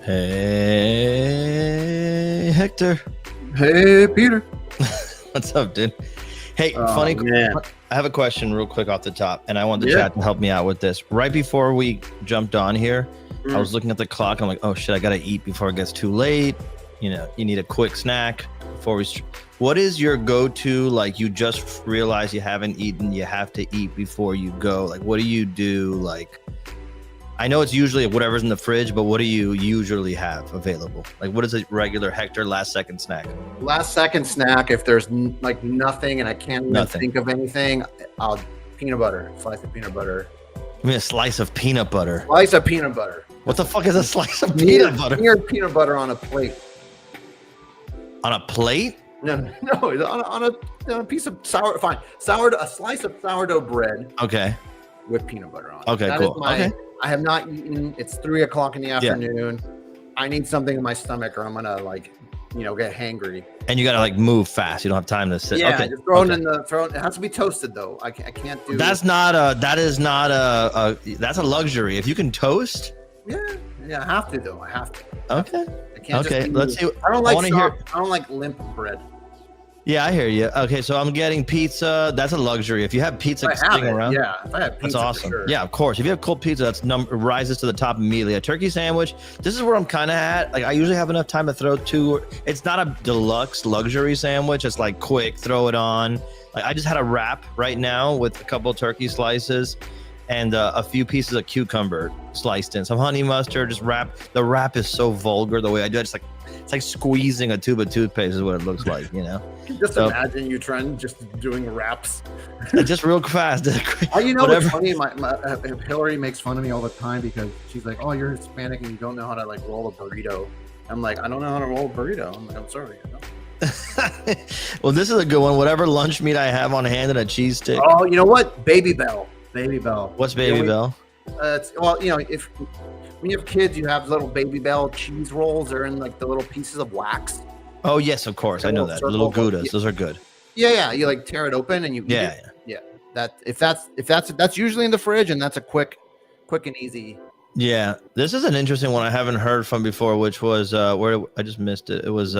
Hey, Hector. Hey, Peter. What's up, dude? Hey, funny. Man. I have a question real quick off the top, and I want the Yeah. chat to help me out with this. Right before we jumped on here, I was looking at the clock. And I'm like, oh shit, I gotta eat before it gets too late. You know, you need a quick snack before we. What is your go-to? Like, you just realize you haven't eaten, you have to eat before you go. Like, what do you do? Like, I know it's usually whatever's in the fridge, but what do you usually have available? Like, what is a regular Hector last second snack? Last second snack, if there's like nothing and I can't even think of anything, I'll peanut butter, slice of peanut butter. I mean, a slice of peanut butter. Slice of peanut butter. What the fuck is a slice of peanut butter? Peanut butter on a plate. On a plate? No, on a piece of sourdough, a slice of sourdough bread. Okay. With peanut butter on it. Okay, that cool. Okay. I have not eaten. It's 3 o'clock in the afternoon. Yeah. I need something in my stomach or I'm gonna get hangry. And you gotta like move fast. You don't have time to sit. Yeah, okay. just throw it in the throw. It has to be toasted though. I can't do. That's a luxury. If you can toast. Yeah, I have to though. I have to. Okay. I can't okay. Let's see. I don't like limp bread. Yeah, I hear you. Okay, so I'm getting pizza. That's a luxury. If you have pizza sitting around, yeah, if I have pizza, that's awesome. Sure. Yeah, of course. If you have cold pizza, that's rises to the top immediately. A turkey sandwich. This is where I'm kind of at. Like, I usually have enough time to throw two. It's not a deluxe luxury sandwich. It's like quick, throw it on. Like, I just had a wrap right now with a couple of turkey slices and a few pieces of cucumber sliced in, some honey mustard. Just wrap. The wrap is so vulgar the way I do it. It's like squeezing a tube of toothpaste is what it looks like, you know. Just imagine you just doing wraps. Just real fast. What's funny? Hillary makes fun of me all the time because she's like, "Oh, you're Hispanic and you don't know how to like roll a burrito." I'm like, "I don't know how to roll a burrito." I'm like, "I'm sorry." Well, this is a good one. Whatever lunch meat I have on hand and a cheese stick. Oh, you know what? Baby Bell. What's Baby Bell? If when you have kids, you have little Baby Bell cheese rolls. They're in like the little pieces of wax. Oh yes, of course, I know that. Little Goudas, those are good. Yeah. You like tear it open and you. Yeah. That's usually in the fridge, and that's a quick and easy. Yeah, this is an interesting one I haven't heard from before, which was where I just missed it. It was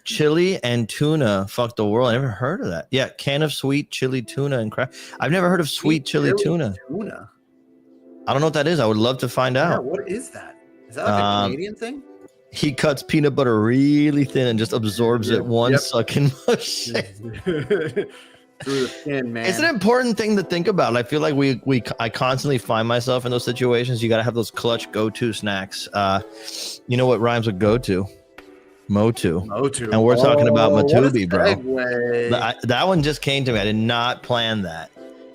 chili and tuna. Fuck the world. I never heard of that. Yeah, can of sweet chili tuna and crab. I've never heard of sweet chili tuna. I don't know what that is. I would love to find out. What is that? Is that like a Canadian thing? He cuts peanut butter really thin and just absorbs it one sucking motion. Through the skin, man. It's an important thing to think about. I feel like I constantly find myself in those situations. You got to have those clutch go-to snacks. You know what rhymes with go-to? Motu. And we're talking about MOTUbi, bro. That one just came to me. I did not plan that.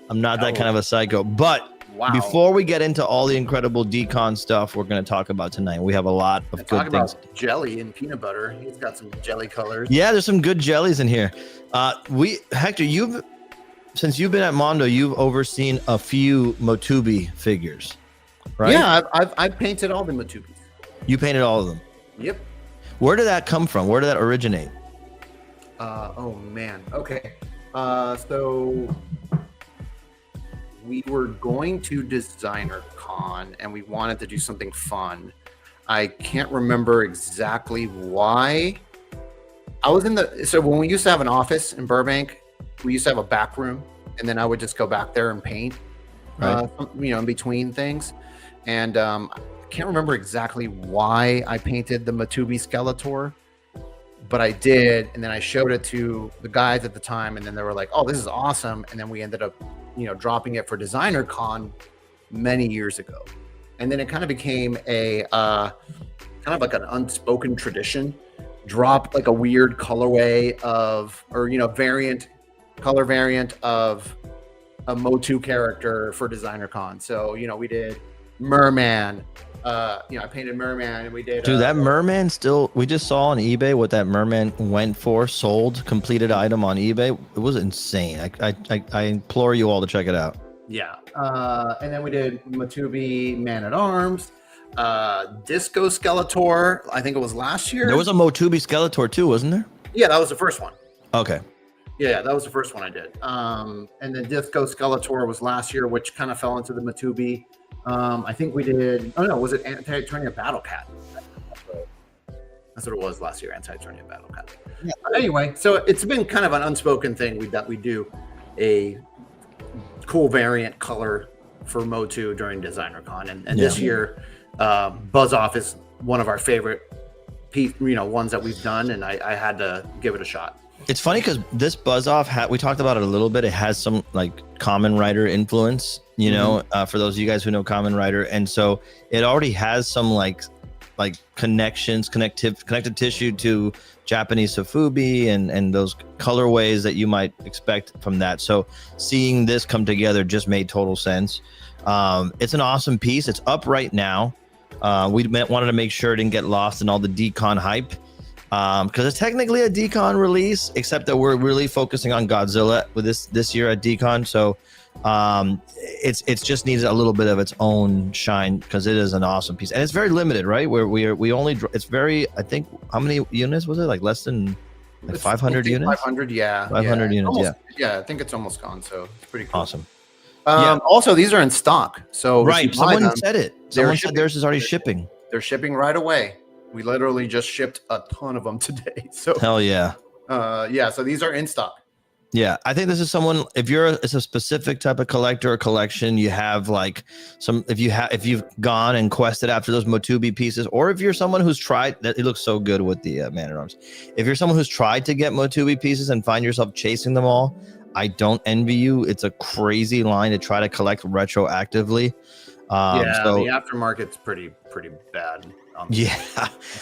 I'm not that kind of a psycho. But before we get into all the incredible DCON stuff we're going to talk about tonight, we have a lot of good things. About jelly and peanut butter. He's got some jelly colors. Yeah, there's some good jellies in here. Hector, since you've been at Mondo, you've overseen a few MOTUbi figures, right? Yeah, I've painted all the MOTUBis. You painted all of them? Yep. Where did that come from? Where did that originate? Oh man. Okay. So we were going to DesignerCon and we wanted to do something fun. I can't remember exactly why. So when we used to have an office in Burbank, we used to have a back room, and then I would just go back there and paint, in between things. And I can't remember exactly why I painted the MOTUbi Skeletor, but I did. And then I showed it to the guys at the time, and then they were like, "Oh, this is awesome." And then we ended up, dropping it for DesignerCon many years ago. And then it kind of became a kind of like an unspoken tradition. Drop like a weird colorway color variant of a Motu character for DesignerCon. So, we did Merman. I painted Merman, and we did. Dude, that Merman we just saw on eBay what that Merman went for, sold, completed item on eBay. It was insane. I implore you all to check it out. Yeah. And then we did MOTUbi Man-at-Arms. Disco Skeletor, I think it was last year. There was a MOTUbi Skeletor too, wasn't there? Yeah, that was the first one. Okay. Yeah, that was the first one I did. And then Disco Skeletor was last year, which kind of fell into the MOTUbi. I think we did. Oh no, was it Anti-Eternia Battle Cat? That's what it was last year, Anti-Eternia Battle Cat. Yeah. Anyway, so it's been kind of an unspoken thing that we do a cool variant color for Motu during DesignerCon, and this year, Buzz-Off is one of our favorite, ones that we've done, and I had to give it a shot. It's funny because this Buzz-Off we talked about it a little bit. It has some like Kamen Rider influence, for those of you guys who know Kamen Rider, and so it already has some like connected tissue to Japanese sofubi and those colorways that you might expect from that. So seeing this come together just made total sense. It's an awesome piece. It's up right now. We wanted to make sure it didn't get lost in all the DCON hype, because it's technically a DCON release, except that we're really focusing on Godzilla with this year at DCON. So it's just needs a little bit of its own shine because it is an awesome piece, and it's very limited, right? We only it's very, I think, how many units was it? Like less than 500 units. 500, yeah. 500 units, almost, yeah. I think it's almost gone. So it's pretty cool. Awesome. Also, these are in stock. So right, someone said it. Someone said theirs is already shipping. They're shipping right away. We literally just shipped a ton of them today. So hell yeah. So these are in stock. Yeah, I think this is someone. If it's a specific type of collector or collection, you have like some. If you've gone and quested after those Motubi pieces, or if you're someone who's tried that, it looks so good with the Man-at-Arms. If you're someone who's tried to get Motubi pieces and find yourself chasing them all, I don't envy you. It's a crazy line to try to collect retroactively. So the aftermarket's pretty bad.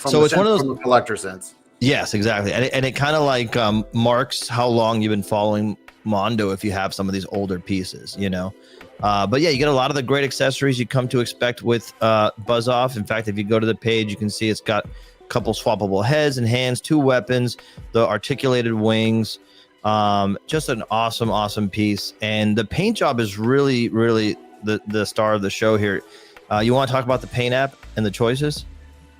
So it's one of those from a collector sense. Yes, exactly. And it kind of like marks how long you've been following Mondo if you have some of these older pieces, But yeah, you get a lot of the great accessories you come to expect with Buzz-Off. In fact, if you go to the page, you can see it's got a couple swappable heads and hands, 2 weapons, the articulated wings. Just an awesome piece. And the paint job is really, really the star of the show here. You want to talk about the paint app and the choices?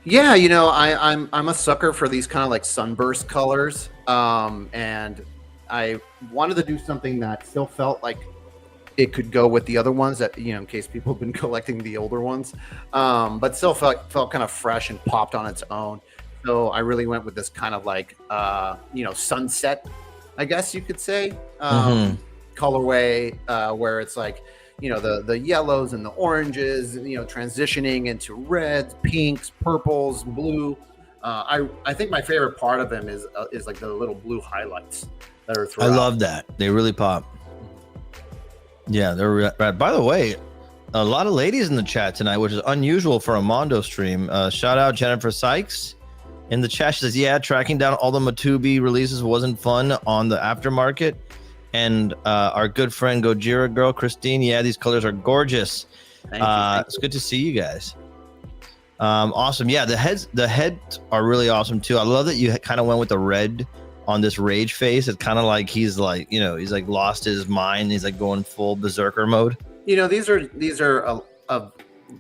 Yeah, I'm a sucker for these kind of like sunburst colors, and I wanted to do something that still felt like it could go with the other ones that, in case people have been collecting the older ones, but still felt kind of fresh and popped on its own. So I really went with this kind of like, sunset, I guess you could say, colorway, where it's like, the yellows and the oranges, transitioning into reds, pinks, purples, blue. I think my favorite part of him is like the little blue highlights that are throughout. I love that. They really pop. Yeah, they're right. By the way, a lot of ladies in the chat tonight, which is unusual for a Mondo stream. Shout out Jennifer Sykes in the chat. She says, yeah, tracking down all the Motubi releases wasn't fun on the aftermarket. And our good friend Gojira girl Christine, yeah, these colors are gorgeous. Thank you. It's good to see you guys. Awesome. Yeah, the heads are really awesome too. I love that you kind of went with the red on this rage face. It's kind of like he's like lost his mind. He's like going full berserker mode. These are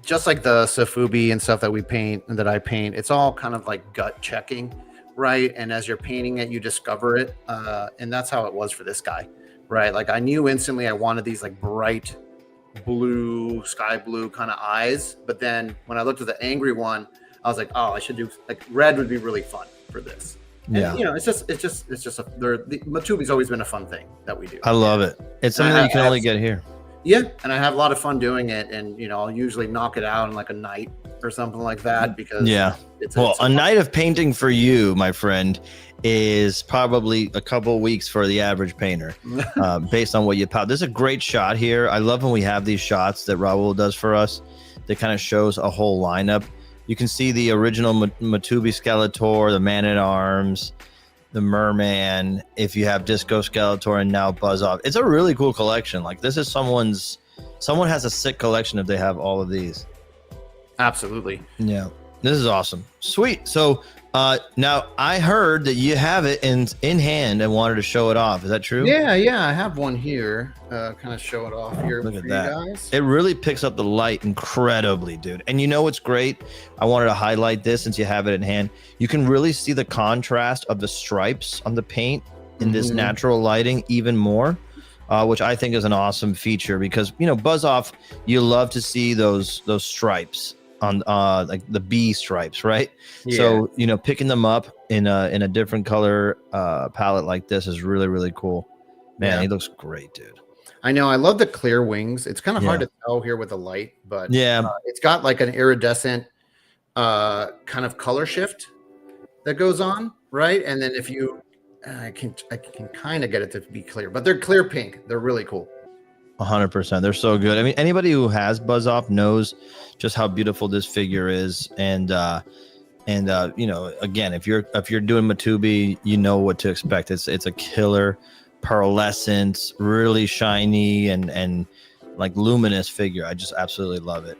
just like the sofubi and stuff that I paint. It's all kind of like gut checking, right? And as you're painting it, you discover it, and that's how it was for this guy. Right, like I knew instantly I wanted these like bright blue, sky blue kind of eyes. But then when I looked at the angry one, I was like, oh, I should do like red would be really fun for this. Yeah, and, it's just the Motubi's always been a fun thing that we do. I love it. It's something that you can only get here. Yeah, and I have a lot of fun doing it, and I'll usually knock it out in like a night or something like that because it's a night of painting for you, my friend, is probably a couple of weeks for the average painter, based on what you pop. This is a great shot here. I love when we have these shots that Raul does for us that kind of shows a whole lineup. You can see the original Motubi Skeletor, the Man-at-Arms, the Merman, if you have Disco Skeletor and now Buzz-Off. It's a really cool collection. Like this is someone has a sick collection if they have all of these. Absolutely. Yeah. This is awesome. Sweet. So now I heard that you have it in hand and wanted to show it off. Is that true? Yeah. I have one here. Kind of show it off here. Look at for that. You guys. It really picks up the light incredibly, dude. And what's great? I wanted to highlight this since you have it in hand. You can really see the contrast of the stripes on the paint in this natural lighting even more, which I think is an awesome feature because, Buzz-Off, you love to see those stripes. on like the B stripes, right? Yeah. So, you know, picking them up in a different color palette like this is really, really cool. Man, Yeah. he looks great, dude. I know. I love the clear wings. It's kind of hard Yeah. to tell here with the light, but Yeah. it's got like an iridescent kind of color shift that goes on, right? And then if you, I can kind of get it to be clear, but they're clear pink. They're really cool. 100%. They're so good. I mean, anybody who has Buzz-Off knows just how beautiful this figure is, and you know, again, if you're doing MOTUbi, you know what to expect. It's a killer pearlescent, really shiny and like luminous figure. I just absolutely love it.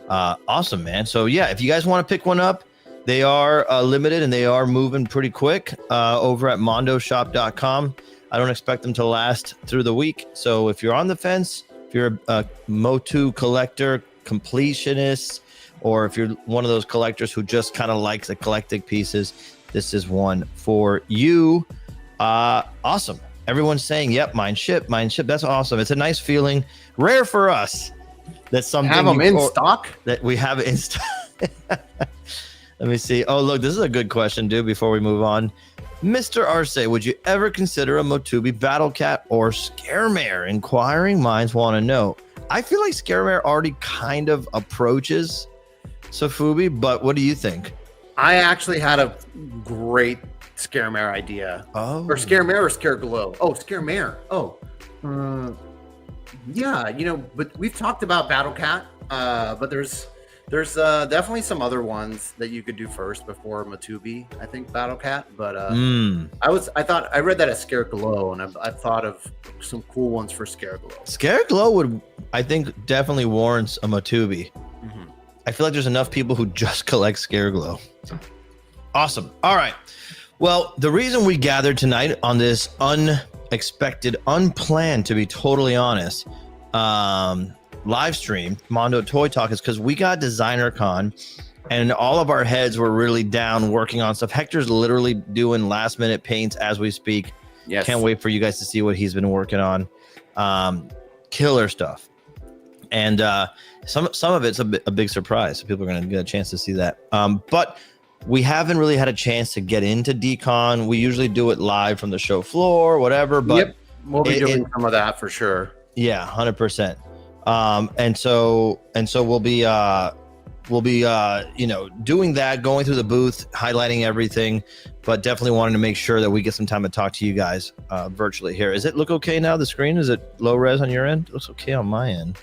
Awesome, man. So yeah, if you guys want to pick one up, they are limited and they are moving pretty quick over at mondoshop.com. I don't expect them to last through the week. So if you're on the fence, if you're a Motu collector, completionist, or if you're one of those collectors who just kind of likes the collecting pieces, this is one for you. Awesome. Everyone's saying, yep, mine ship. That's awesome. It's a nice feeling. Rare for us. That's something Have them in stock? That we have it in stock. Let me see. Oh, look, this is a good question, dude, before we move on. Mr. Arce, would you ever consider a MOTUbi Battle Cat or Scaremare? Inquiring minds want to know. I feel like Scaremare already kind of approaches Sofubi, but what do you think? I actually had a great Scaremare idea. Oh. Or Scaremare or Scareglow? Oh, Scaremare. Oh. Yeah, you know, but we've talked about Battle Cat, but there's definitely some other ones that you could do first before MOTUbi. I think Battle Cat, but I read that as Scareglow, and I thought of some cool ones for Scareglow. Scareglow would, I think, definitely warrants a MOTUbi. Mm-hmm. I feel like there's enough people who just collect Scareglow. Awesome. All right. Well, the reason we gathered tonight on this unexpected, unplanned, to be totally honest, live stream, Mondo Toy Talk, is because we got DesignerCon and all of our heads were really down working on stuff. Hector's literally doing last minute paints as we speak. Yes. Can't wait for you guys to see what he's been working on. Killer stuff. And some of it's a big surprise. So people are going to get a chance to see that. But we haven't really had a chance to get into DCON. We usually do it live from the show floor, whatever. But yep, we'll be doing some of that for sure. Yeah, 100%. And so we'll be you know, doing that, going through the booth, highlighting everything, but definitely wanting to make sure that we get some time to talk to you guys virtually here. Does it look okay now? The screen, is it low res on your end? It looks okay on my end.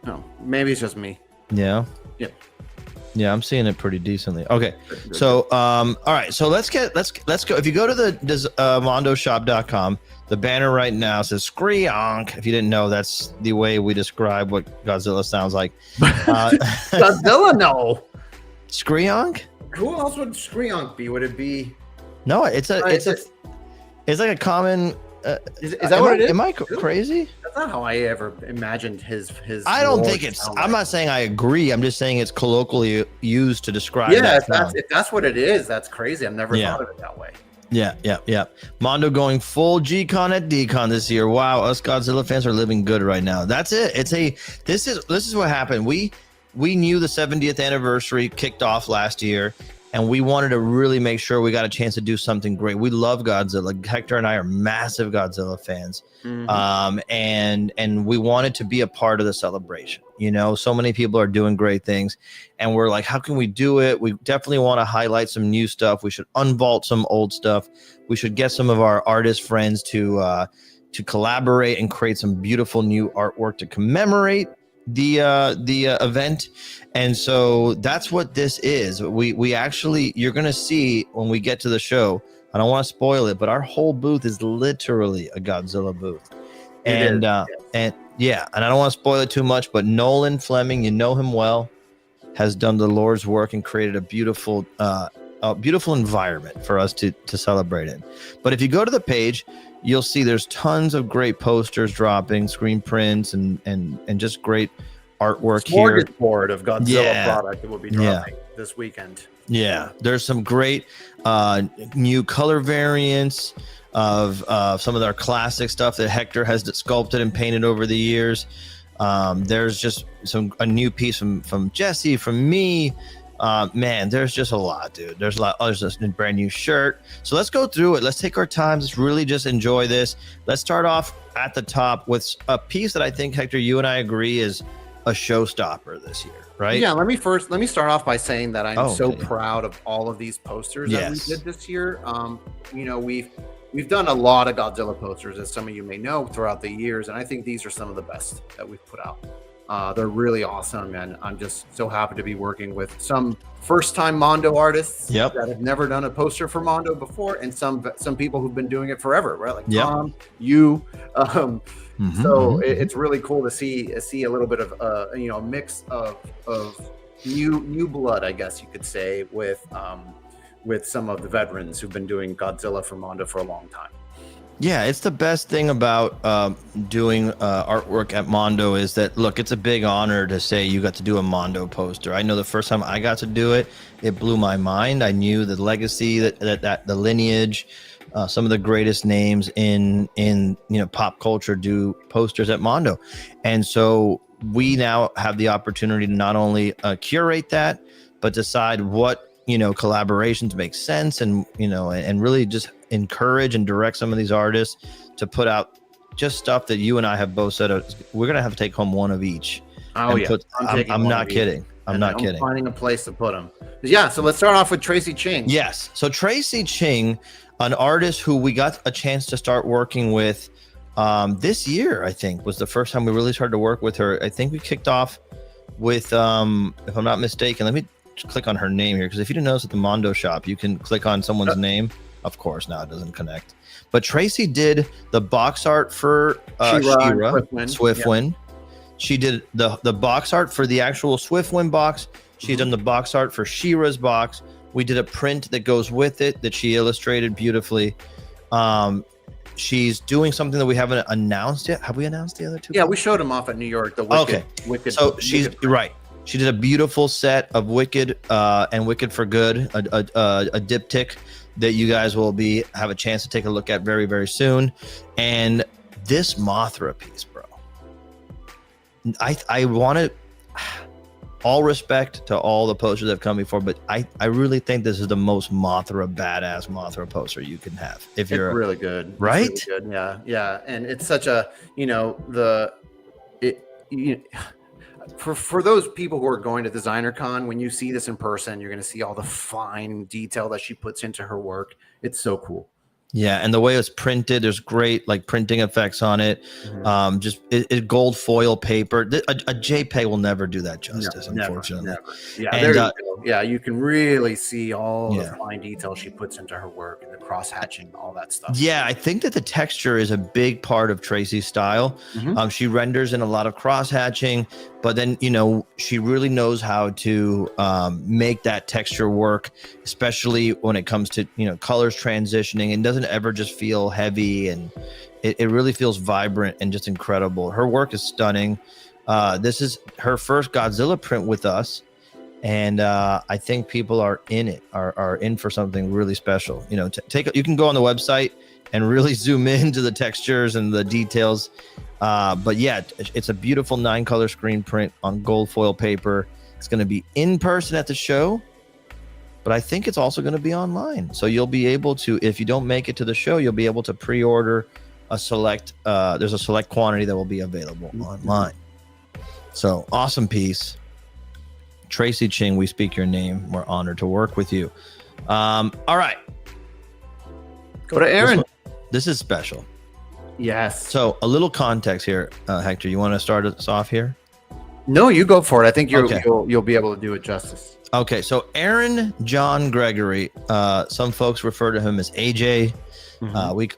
No, maybe it's just me. Yeah. Yep. Yeah, I'm seeing it pretty decently. Okay. So, all right. So let's go. If you go to the mondoshop.com, the banner right now says Screonk. If you didn't know, that's the way we describe what Godzilla sounds like. Godzilla, no. Screonk? Who else would Screonk be? Would it be? No, it's like a common. Is that what it is? Am I crazy? That's not how I ever imagined his. I don't think it's. I'm not saying I agree. I'm just saying it's colloquially used to describe. Yeah, if that's what it is, that's crazy. I've never thought of it that way. Yeah. Mondo going full G-Con at D-Con this year. Wow, us Godzilla fans are living good right now. That's it. This is what happened. We knew the 70th anniversary kicked off last year, and we wanted to really make sure we got a chance to do something great. We love Godzilla. Hector and I are massive Godzilla fans. Mm-hmm. And we wanted to be a part of the celebration. You know, so many people are doing great things, and we're like, how can we do it? We definitely want to highlight some new stuff. We should unvault some old stuff. We should get some of our artist friends to collaborate and create some beautiful new artwork to commemorate the event. And so that's what this is. We actually, you're gonna see when we get to the show, I don't want to spoil it, but our whole booth is literally a Godzilla booth. And yeah, and I don't want to spoil it too much, but Nolan Fleming, you know him well, has done the Lord's work and created a beautiful environment for us to celebrate in. But if you go to the page, you'll see there's tons of great posters dropping, screen prints, and just great artwork here. Smorgasbord of Godzilla product that will be dropping this weekend. Yeah, there's some great new color variants of some of our classic stuff that Hector has sculpted and painted over the years. There's just a new piece from Jesse, from me. Man, there's just a lot, dude. There's a lot. Oh, there's a brand new shirt. So let's go through it. Let's take our time. Let's really just enjoy this. Let's start off at the top with a piece that I think, Hector, you and I agree is a showstopper this year, right? Yeah, let me start off by saying that I'm so proud of all of these posters that we did this year. You know, we've done a lot of Godzilla posters, as some of you may know, throughout the years, and I think these are some of the best that we've put out. They're really awesome, and I'm just so happy to be working with some first-time Mondo artists that have never done a poster for Mondo before, and some people who've been doing it forever, right? Like Tom, you. It's really cool to see a little bit of a mix of new blood, I guess you could say, with some of the veterans who've been doing Godzilla for Mondo for a long time. Yeah, it's the best thing about doing artwork at Mondo is that, look, it's a big honor to say you got to do a Mondo poster. I know the first time I got to do it, it blew my mind. I knew the legacy, that the lineage, some of the greatest names in pop culture do posters at Mondo. And so we now have the opportunity to not only curate that, but decide what collaborations make sense, and really just encourage and direct some of these artists to put out just stuff that you and I have both said we're gonna have to take home one of each. I'm not kidding. I'm finding a place to put them. Yeah, so let's start off with Tracy Ching. Yes, so Tracy Ching, an artist who we got a chance to start working with this year, I think was the first time we really started to work with her. I think we kicked off with, if I'm not mistaken, let me click on her name here, because if you didn't notice at the Mondo shop, you can click on someone's name. Of course, now it doesn't connect. But Tracy did the box art for She-Ra, Swiftwind. She did the box art for the actual Swiftwind box. She's done the box art for She-Ra's box. We did a print that goes with it that she illustrated beautifully. She's doing something that we haven't announced yet. Have we announced the other two? Yeah, we showed them off at New York. The Wicked. So she's right. She did a beautiful set of Wicked and Wicked for Good, a diptych that you guys will have a chance to take a look at very, very soon. And this Mothra piece, bro, I wanted all respect to all the posters that have come before, but I really think this is the most badass Mothra poster you can have. It's really good, right? It's really good. Yeah, and it's such a for those people who are going to DesignerCon, when you see this in person, you're going to see all the fine detail that she puts into her work. It's so cool. Yeah, and the way it's printed, there's great printing effects on it. Just gold foil paper. A JPEG will never do that justice, unfortunately. Never. Yeah, there you go. Yeah, you can really see all the fine detail she puts into her work, and the cross hatching, all that stuff. Yeah, I think that the texture is a big part of Tracy's style. She renders in a lot of cross hatching, but then she really knows how to make that texture work, especially when it comes to colors transitioning, and doesn't ever just feel heavy, and it really feels vibrant and just incredible. Her work is stunning. This is her first Godzilla print with us, and I think people are in for something really special. You can go on the website and really zoom into the textures and the details. But yeah, it's a beautiful 9-color screen print on gold foil paper. It's going to be in person at the show, but I think it's also going to be online. So you'll be able to, if you don't make it to the show, you'll be able to pre-order there's a select quantity that will be available online. So awesome piece. Tracy Ching, we speak your name. We're honored to work with you. All right. Go to Aaron. This is special. Yes. So a little context here, Hector. You want to start us off here? No, you go for it. I think you'll be able to do it justice. Okay, so Aaron John Gregory. Some folks refer to him as AJ.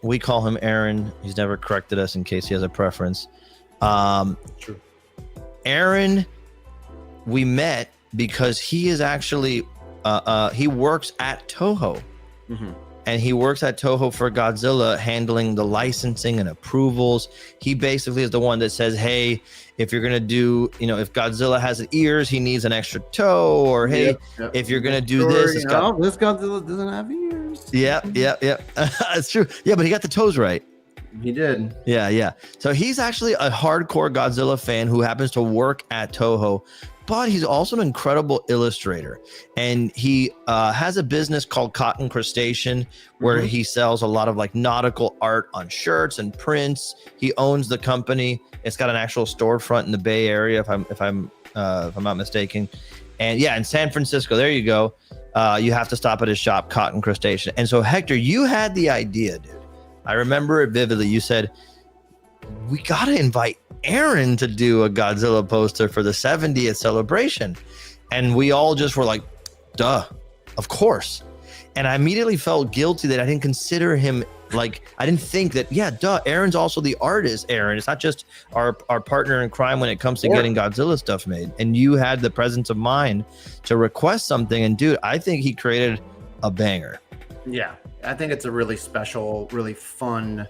We call him Aaron. He's never corrected us in case he has a preference. True. Aaron, we met because he is actually he works at Toho. And he works at Toho for Godzilla, handling the licensing and approvals. He basically is the one that says, hey, if you're going to do, if Godzilla has ears, he needs an extra toe, or hey, if you're going to do this, this Godzilla doesn't have ears. Yeah. That's true. Yeah, but he got the toes right. He did. Yeah. So he's actually a hardcore Godzilla fan who happens to work at Toho, but he's also an incredible illustrator. And he has a business called Cotton Crustacean, where he sells a lot of like nautical art on shirts and prints. He owns the company. It's got an actual storefront in the Bay Area, if I'm not mistaken. And yeah, in San Francisco, there you go. You have to stop at his shop, Cotton Crustacean. And so, Hector, you had the idea, dude. I remember it vividly. You said, we got to invite Aaron to do a Godzilla poster for the 70th celebration. And we all just were like, duh, of course. And I immediately felt guilty that I didn't consider him, like, I didn't think that, yeah, duh, Aaron's also the artist, Aaron. It's not just our partner in crime when it comes to getting Godzilla stuff made. And you had the presence of mind to request something. And dude, I think he created a banger. Yeah, I think it's a really special, really fun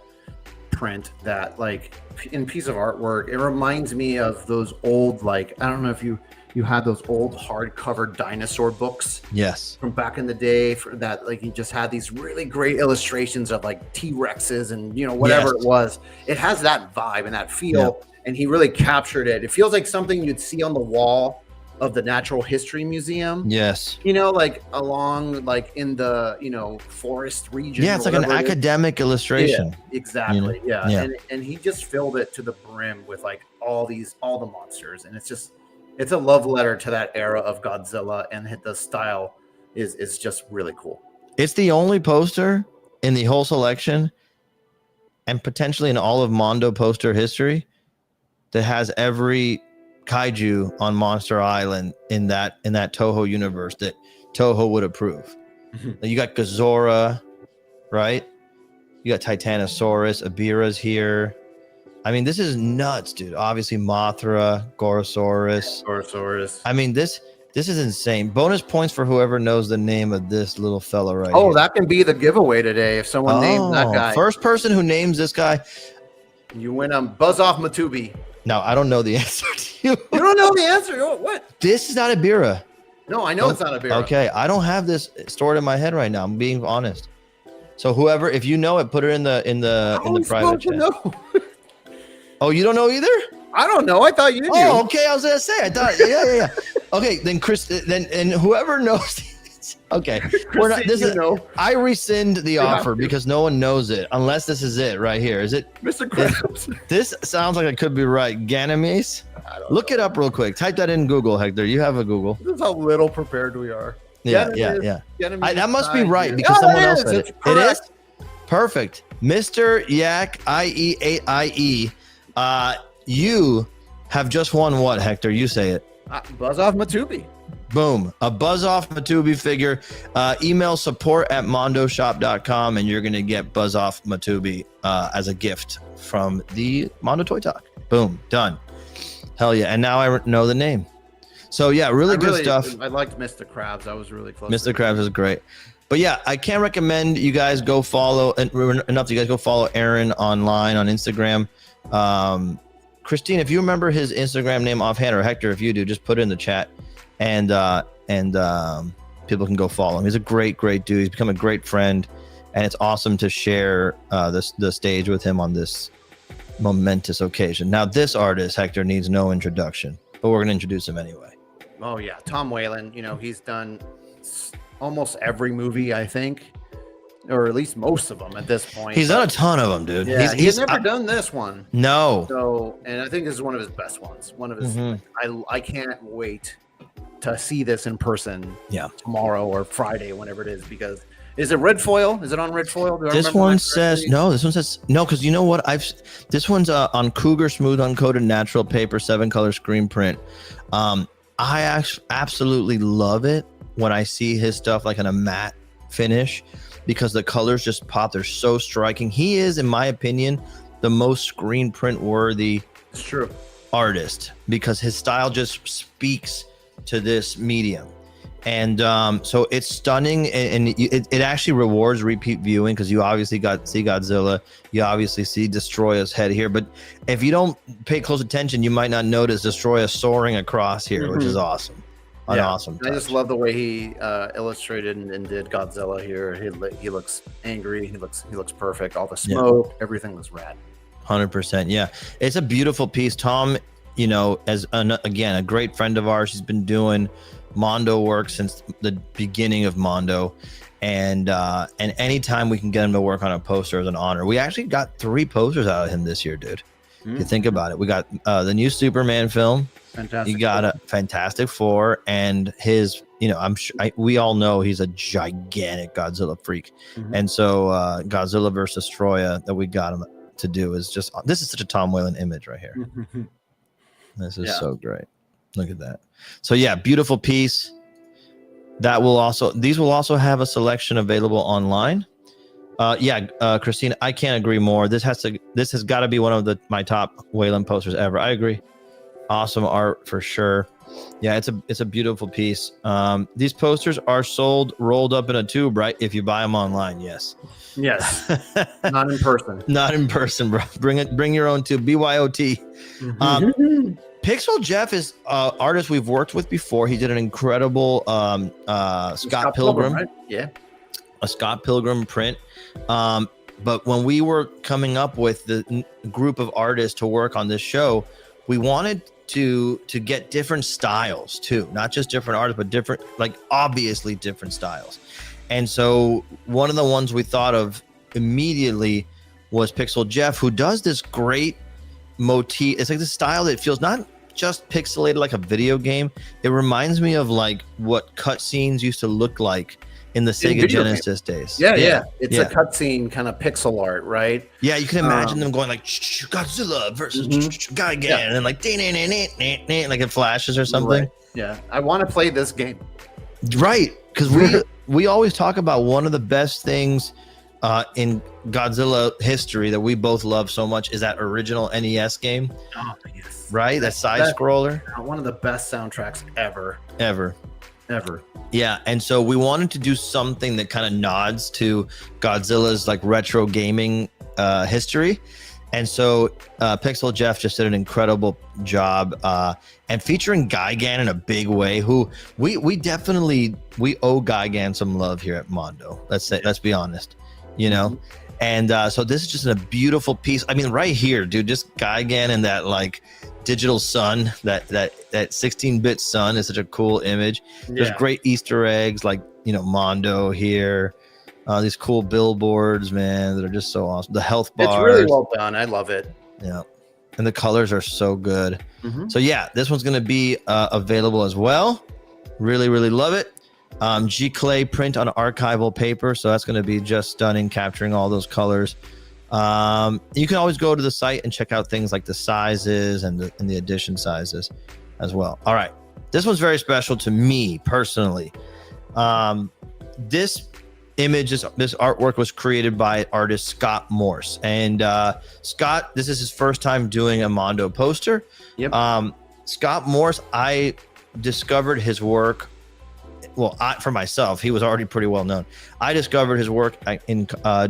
print that, like, in piece of artwork, it reminds me of those old, like, I don't know if you had those old hardcover dinosaur books. Yes. From back in the day, for that, like, you just had these really great illustrations of like T-Rexes and, you know, whatever it was. It has that vibe and that feel, and he really captured it. It feels like something you'd see on the wall of the Natural History Museum. Yes. You know, like along, like in the, you know, forest region. Yeah, it's like an academic illustration. Yeah, exactly. You know? Yeah. And he just filled it to the brim with like all the monsters. And it's a love letter to that era of Godzilla, and the style is just really cool. It's the only poster in the whole selection, and potentially in all of Mondo poster history, that has every kaiju on Monster Island in that Toho universe that Toho would approve. You got Gazora, right? You got Titanosaurus, Abira's here. I mean, this is nuts, dude. Obviously, Mothra, Gorosaurus. I mean, this is insane. Bonus points for whoever knows the name of this little fella right here. Oh, that can be the giveaway today if someone names that guy. First person who names this guy. You win Buzz-Off MOTUbi. No, I don't know the answer to you. You don't know the answer? What? This is not Abira. No, I know it's not Abira. Okay, I don't have this stored in my head right now. I'm being honest. So whoever, if you know it, put it in the private chat. Know? Oh, you don't know either? I don't know. I thought you knew. Oh, okay. I was gonna say. I thought. Yeah. Okay, then Chris. And whoever knows. Okay, we're not. This is. I rescind the offer because no one knows it unless this is it right here. Is it, Mr. Krabs? This sounds like it could be right. Ganymedes. Look it up real quick. Type that in Google, Hector. You have a Google. This is how little prepared we are. Yeah. That must be right because someone else said it. It is perfect, Mr. Yak IE8IE. You have just won what, Hector? You say it. Buzz-Off MOTUbi. Boom. A Buzz-Off MOTUbi figure. Email support@mondoshop.com and you're going to get Buzz-Off MOTUbi as a gift from the Mondo Toy Talk. Boom. Done. Hell yeah. And now I know the name. So yeah, really good stuff. I liked Mr. Krabs. I was really close. Mr. Krabs is great. But yeah, I can't recommend you guys go follow enough. You guys go follow Aaron online on Instagram. Christine, if you remember his Instagram name offhand, or Hector, if you do, just put it in the chat, and people can go follow him. He's a great dude. He's become a great friend, and it's awesome to share the stage with him on this momentous occasion. Now, this artist, Hector, needs no introduction, but we're gonna introduce him anyway. Oh yeah, Tom Whalen. You know, he's done almost every movie, I think, or at least most of them at this point. He's done a ton of them, dude. Yeah, he's never done this one. No. So, and I think this is one of his best ones. One of his. I can't wait to see this in person. Yeah. Tomorrow or Friday, whenever it is, because is it red foil? Is it on red foil? This one says no. This one says no, because you know what? This one's on Cougar Smooth Uncoated Natural Paper 7-color screen print. I absolutely love it when I see his stuff like in a matte finish, because the colors just pop. They're so striking. He is, in my opinion, the most screen print worthy artist, because his style just speaks to this medium. And so it's stunning, and it actually rewards repeat viewing, because you obviously see Godzilla, you obviously see Destroya's head here, but if you don't pay close attention, you might not notice Destroya soaring across here, which is awesome. an awesome touch. I just love the way he illustrated and did Godzilla here. He looks angry. He looks perfect. All the smoke, everything was rad. 100%. Yeah, it's a beautiful piece. Tom, you know, again, a great friend of ours. He's been doing Mondo work since the beginning of Mondo, and anytime we can get him to work on a poster is an honor. We actually got 3 posters out of him this year, dude. If you think about it, we got the new Superman film. Fantastic. You got a Fantastic Four, and his, you know, I'm sure we all know he's a gigantic Godzilla freak, and so Godzilla versus Troya that we got him to do is just, this is such a Tom Whalen image right here. This is so great. Look at that. So yeah, beautiful piece. These will also have a selection available online. Christine, I can't agree more. This has got to be one of my top Whalen posters ever. I agree. Awesome art for sure. Yeah, it's a beautiful piece. These posters are sold rolled up in a tube, right? If you buy them online, yes. Yes. Not in person. Not in person, bro. Bring your own tube. BYOT. Pixel Jeff is an artist we've worked with before. He did an incredible Scott Pilgrim. Right? Yeah. A Scott Pilgrim print. But when we were coming up with the group of artists to work on this show, we wanted to get different styles too, not just different artists, but different, like obviously different styles. And so one of the ones we thought of immediately was Pixel Jeff, who does this great motif. It's like the style that feels not just pixelated like a video game. It reminds me of like what cutscenes used to look like in the Sega Genesis days. Yeah. It's a cutscene kind of pixel art, right? Yeah, you can imagine them going like Godzilla versus Gigan, and like like it flashes or something. Right. Yeah, I want to play this game. Right, because we always talk about one of the best things in Godzilla history that we both love so much is that original NES game. Oh yes, right, that side scroller. One of the best soundtracks ever. Yeah, and so we wanted to do something that kind of nods to Godzilla's like retro gaming history, and so Pixel Jeff just did an incredible job and featuring Gigan in a big way. Who we owe Gigan some love here at Mondo. Let's be honest, you know. And so this is just a beautiful piece. I mean, right here, dude, just Gigan and that like digital sun, that 16-bit sun is such a cool image. There's great Easter eggs like, you know, Mondo here. These cool billboards, man, that are just so awesome. The health bars. It's really well done. I love it. Yeah. And the colors are so good. So yeah, this one's going to be available as well. Really, really love it. G-Clay print on archival paper. So that's going to be just stunning, capturing all those colors. You can always go to the site and check out things like the sizes and the edition sizes as well. All right. This one's very special to me personally. This image, this artwork was created by artist Scott Morse. And Scott, this is his first time doing a Mondo poster. Yep. Scott Morse, I discovered his work. Well, for myself, he was already pretty well known. I discovered his work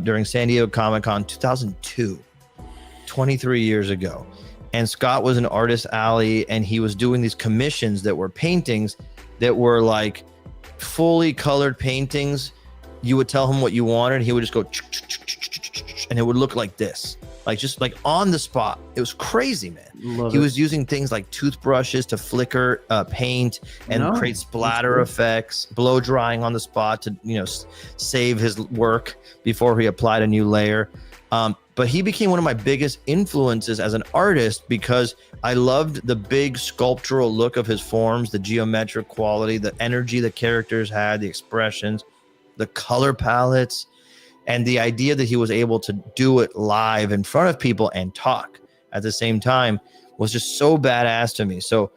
during San Diego Comic-Con 2002, 23 years ago. And Scott was in Artist Alley, and he was doing these commissions that were paintings that were like fully colored paintings. You would tell him what you wanted. He would just go, and it would look like this. Like just like on the spot. It was crazy, man. He was using things like toothbrushes to flicker paint and create splatter effects, blow drying on the spot to, you know, save his work before he applied a new layer. But he became one of my biggest influences as an artist because I loved the big sculptural look of his forms, the geometric quality, the energy the characters had, the expressions, the color palettes. And the idea that he was able to do it live in front of people and talk at the same time was just so badass to me. So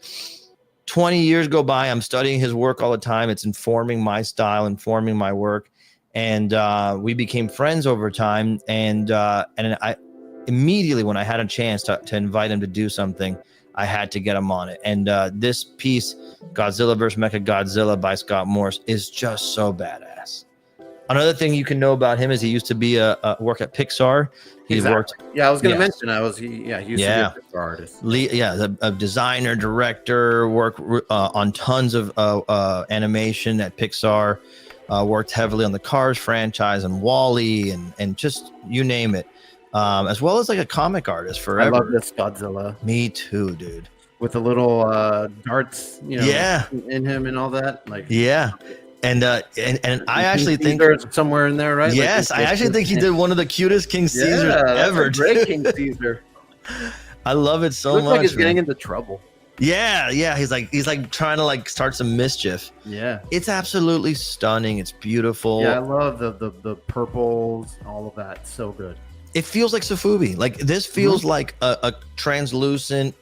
20 years go by, I'm studying his work all the time. It's informing my style, informing my work. And we became friends over time. And I immediately, when I had a chance to invite him to do something, I had to get him on it. And this piece, Godzilla vs. Mechagodzilla by Scott Morse, is just so badass. Another thing you can know about him is he used to be a work at Pixar. He worked. Yeah, I was going to Yes. mention. He used to be a Pixar artist. A designer, director, worked on tons of animation at Pixar. Worked heavily on the Cars franchise and Wall-E and just you name it. As well as like a comic artist forever. I love this Godzilla. Me too, dude. With the little darts, Yeah. in him and all that. Like, yeah. And I actually think there's somewhere in there, right? Yes, I actually think he did one of the cutest King Caesars ever. Great King Caesar. I love it so Looks much. like he's getting into trouble. Yeah. He's like trying to like start some mischief. Yeah. It's absolutely stunning. It's beautiful. Yeah, I love the purples, all of that. So good. It feels like Sofubi. Like this feels like a translucent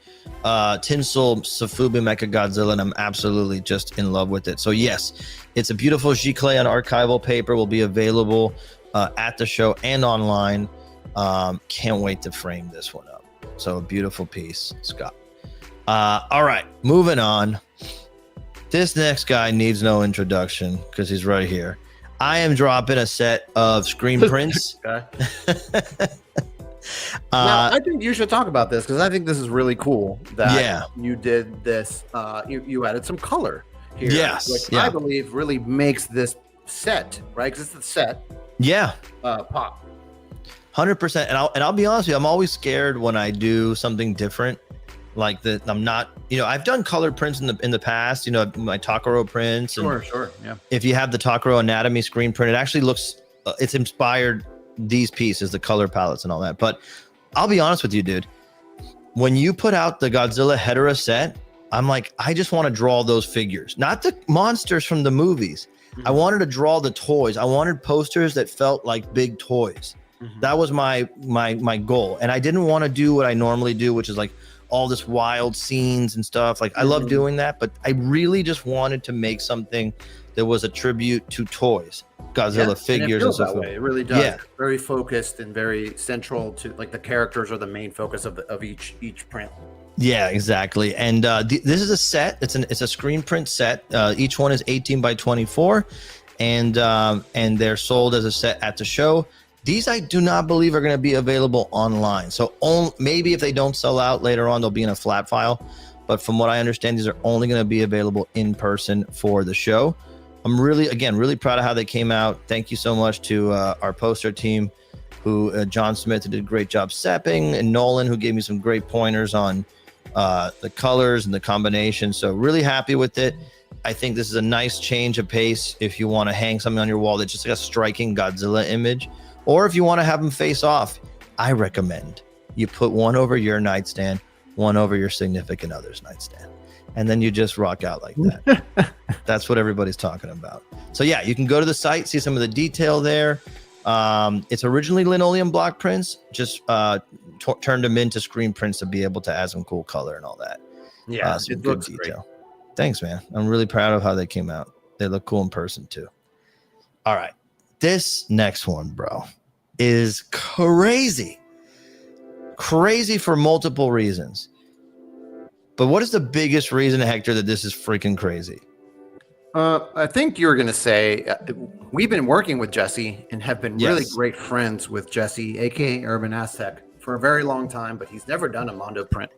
tinsel Sofubi Mecha Godzilla, and I'm absolutely just in love with it. So yes, it's a beautiful Giclée on archival paper. Will be available at the show and online. Can't wait to frame this one up. So a beautiful piece, Scott. All right, moving on. This next guy needs no introduction because he's right here. I am dropping a set of screen prints. Now, I think you should talk about this because I think this is really cool that you did this. You added some color here, which I believe really makes this set, right? Because it's the set. Yeah. Pop. 100%. And I'll be honest with you, I'm always scared when I do something different. Like that, I'm not. I've done colored prints in the past. My Takaro prints. Sure. Yeah. If you have the Takaro Anatomy screen print, it actually looks. It's inspired these pieces, the color palettes and all that. But I'll be honest with you, dude. When you put out the Godzilla Hedorah set, I'm like, I just want to draw those figures, not the monsters from the movies. I wanted to draw the toys. I wanted posters that felt like big toys. That was my goal, and I didn't want to do what I normally do, which is like all this wild scenes and stuff. Like I love doing that, but I really just wanted to make something that was a tribute to toys, Godzilla figures and stuff. It really does. Yeah. Very focused and very central to like the characters are the main focus of each print. Yeah, exactly. And this is a set. It's a screen print set. Each one is 18 by 24, and they're sold as a set at the show. These I do not believe are going to be available online. So maybe if they don't sell out later on, they'll be in a flat file. But from what I understand, these are only going to be available in person for the show. I'm really proud of how they came out. Thank you so much to our poster team, who John Smith, who did a great job sepping, and Nolan, who gave me some great pointers on the colors and the combination. So really happy with it. I think this is a nice change of pace if you want to hang something on your wall that's just like a striking Godzilla image. Or if you want to have them face off, I recommend you put one over your nightstand, one over your significant other's nightstand, and then you just rock out like that. That's what everybody's talking about. So yeah, you can go to the site, see some of the detail there. It's originally linoleum block prints, just turned them into screen prints to be able to add some cool color and all that. Yeah, some good detail. Great. Thanks, man. I'm really proud of how they came out. They look cool in person too. All right. This next one, bro, is crazy. Crazy for multiple reasons. But what is the biggest reason, Hector, that this is freaking crazy? I think you were going to say we've been working with Jesse and have been really great friends with Jesse, aka Urban Aztec, for a very long time, but he's never done a Mondo print.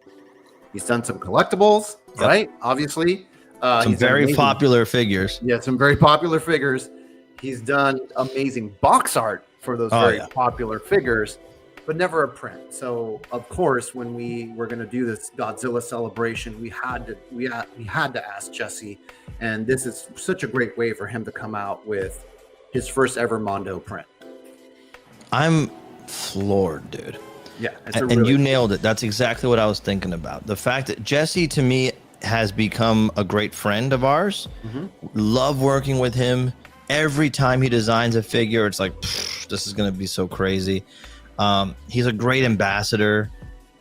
He's done some collectibles, right? Obviously. Some very popular figures. Yeah, some very popular figures. He's done amazing box art for those very popular figures, but never a print. So, of course, when we were going to do this Godzilla celebration, we had to ask Jesse, and this is such a great way for him to come out with his first ever Mondo print. I'm floored, dude. Yeah, and you nailed it. That's exactly what I was thinking about. The fact that Jesse, to me, has become a great friend of ours. Love working with him. Every time he designs a figure, it's like, this is going to be so crazy. He's a great ambassador.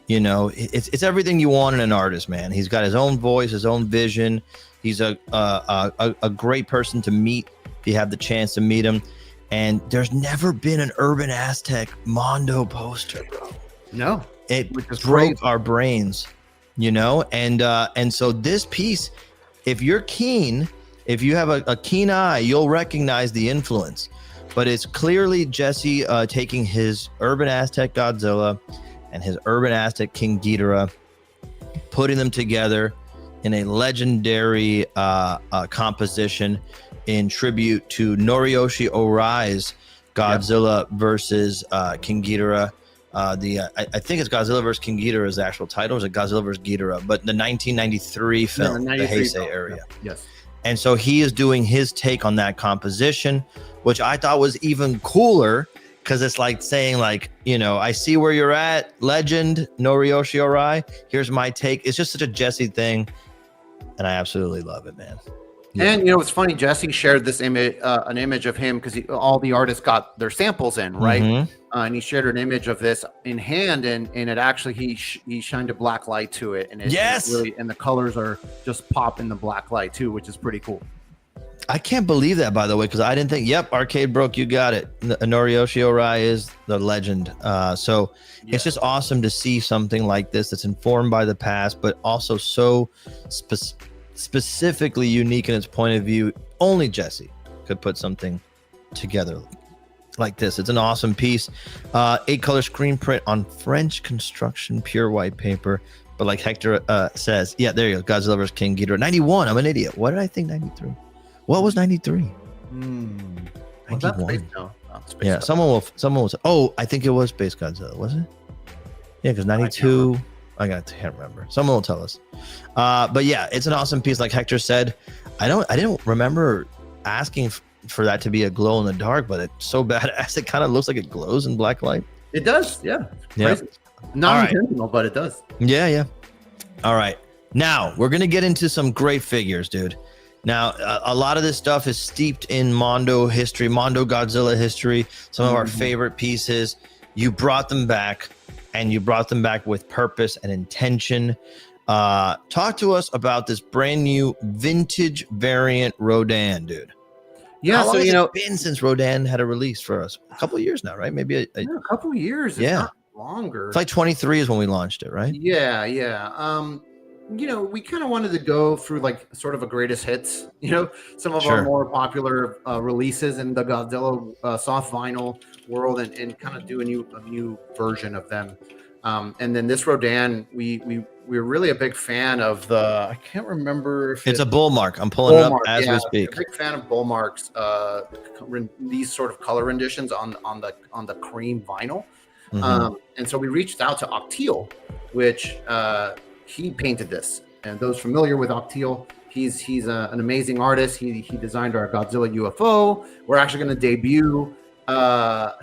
It's everything you want in an artist, man. He's got his own voice, his own vision. He's a great person to meet if you have the chance to meet him. And there's never been an Urban Aztec Mondo poster, bro. No, it broke our brains, and so this piece, if you're keen, if you have a keen eye, you'll recognize the influence. but it's clearly Jesse taking his urban Aztec Godzilla and his urban Aztec King Ghidorah, putting them together in a legendary composition in tribute to Noriyoshi Orai's Godzilla versus King Ghidorah. I think it's Godzilla vs. King Ghidorah is the actual title. Or is it Godzilla vs. Ghidorah? But the 1993 film, the Heisei area. Yes. And so he is doing his take on that composition, which I thought was even cooler because it's like saying, like, you know, I see where you're at, legend Noriyoshi Orai. Here's my take. It's just such a Jesse thing, and I absolutely love it, man. Yeah. And you know, it's funny. Jesse shared this image, an image of him, because all the artists got their samples in, right? Mm-hmm. And he shared an image of this in hand, and it actually he shined a black light to it, and it really, and the colors are just pop in the black light too, which is pretty cool. I can't believe that, by the way, because I didn't think. Yep, Arcade Broke, you got it. Noriyoshi Orai is the legend. It's just awesome to see something like this that's informed by the past, but also so specifically unique in its point of view. Only Jesse could put something together like this. It's an awesome piece. 8-color screen print on French construction pure white paper. But like Hector says, yeah, there you go. Godzilla vs. King Ghidorah. 91. I'm an idiot. What did I think? 93. What was 93? 91. Yeah, someone will say, oh, I think it was Space Godzilla, was it? Yeah, because 92. I can't remember. Someone will tell us. But yeah, it's an awesome piece. Like Hector said, I didn't remember asking for that to be a glow in the dark, but it's so badass. It kind of looks like it glows in black light. It does. Yeah. Not intentional, but it does. Yeah. All right. Now we're going to get into some great figures, dude. Now, a lot of this stuff is steeped in Mondo history, Mondo Godzilla history, some of our favorite pieces. You brought them back, and you brought them back with purpose and intention. Talk to us about this brand new vintage variant Rodan, dude. Yeah, how long has it been since Rodan had a release for us? A couple of years now, right? Maybe a couple of years. It's not longer. It's like 23 is when we launched it, right? Yeah. We kind of wanted to go through like sort of a greatest hits, some of our more popular releases in the Godzilla soft vinyl world, and kind of do a new version of them. And then this Rodan, we're really a big fan of the, I can't remember if it's a bull mark. I'm pulling it up as we speak. I'm a big fan of bull marks, these sort of color renditions on the cream vinyl. Mm-hmm. And so we reached out to Octeil, which he painted this. And those familiar with Octeil, he's an amazing artist. He designed our Godzilla UFO. We're actually going to debut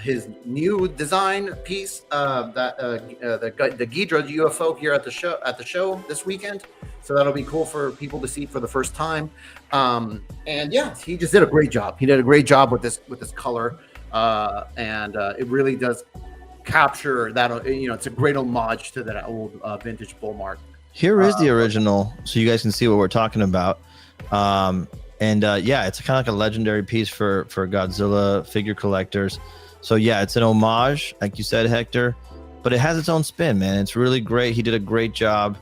his new design piece, the Ghidorah UFO here at the show this weekend. So that'll be cool for people to see for the first time. And yeah, he just did a great job. He did a great job with this color, and it really does capture that. It's a great homage to that old vintage bull mark. Here is the original, so you guys can see what we're talking about. Yeah, it's kind of like a legendary piece for Godzilla figure collectors. So yeah, it's an homage, like you said, Hector, but it has its own spin, man. It's really great. He did a great job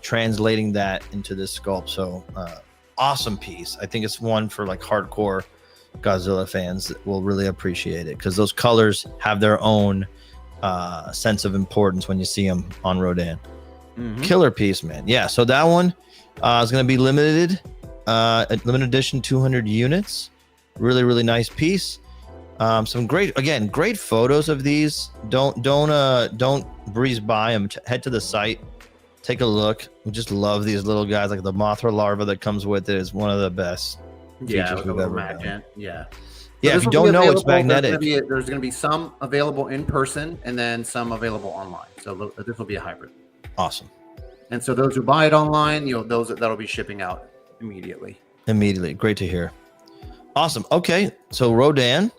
translating that into this sculpt. So awesome piece. I think it's one for like hardcore Godzilla fans that will really appreciate it, because those colors have their own sense of importance when you see them on Rodan. Mm-hmm. Killer piece, man. Yeah, so that one is going to be limited edition, 200 units. Really nice piece. Some great photos of these. Don't breeze by them. Head to the site, take a look. We just love these little guys. Like the Mothra larva that comes with it is one of the best features we've ever done. Yeah, if you don't know, it's magnetic. There's going to be some available in person and then some available online. So this will be a hybrid. Awesome. And so those who buy it online, that'll be shipping out immediately. Great to hear. Awesome. Okay, so Rodan,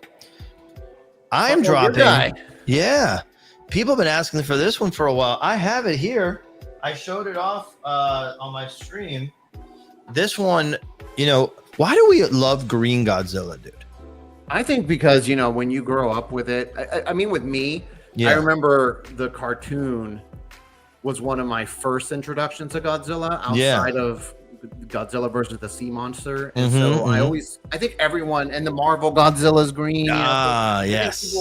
I'm dropping. Yeah, people have been asking for this one for a while. I have it here. I showed it off on my stream. This one, why do we love green Godzilla, dude? I think because when you grow up with it, I mean, with me, I remember the cartoon was one of my first introductions to Godzilla outside of Godzilla versus the sea monster, and I think everyone and the Marvel Godzilla's green. Yes.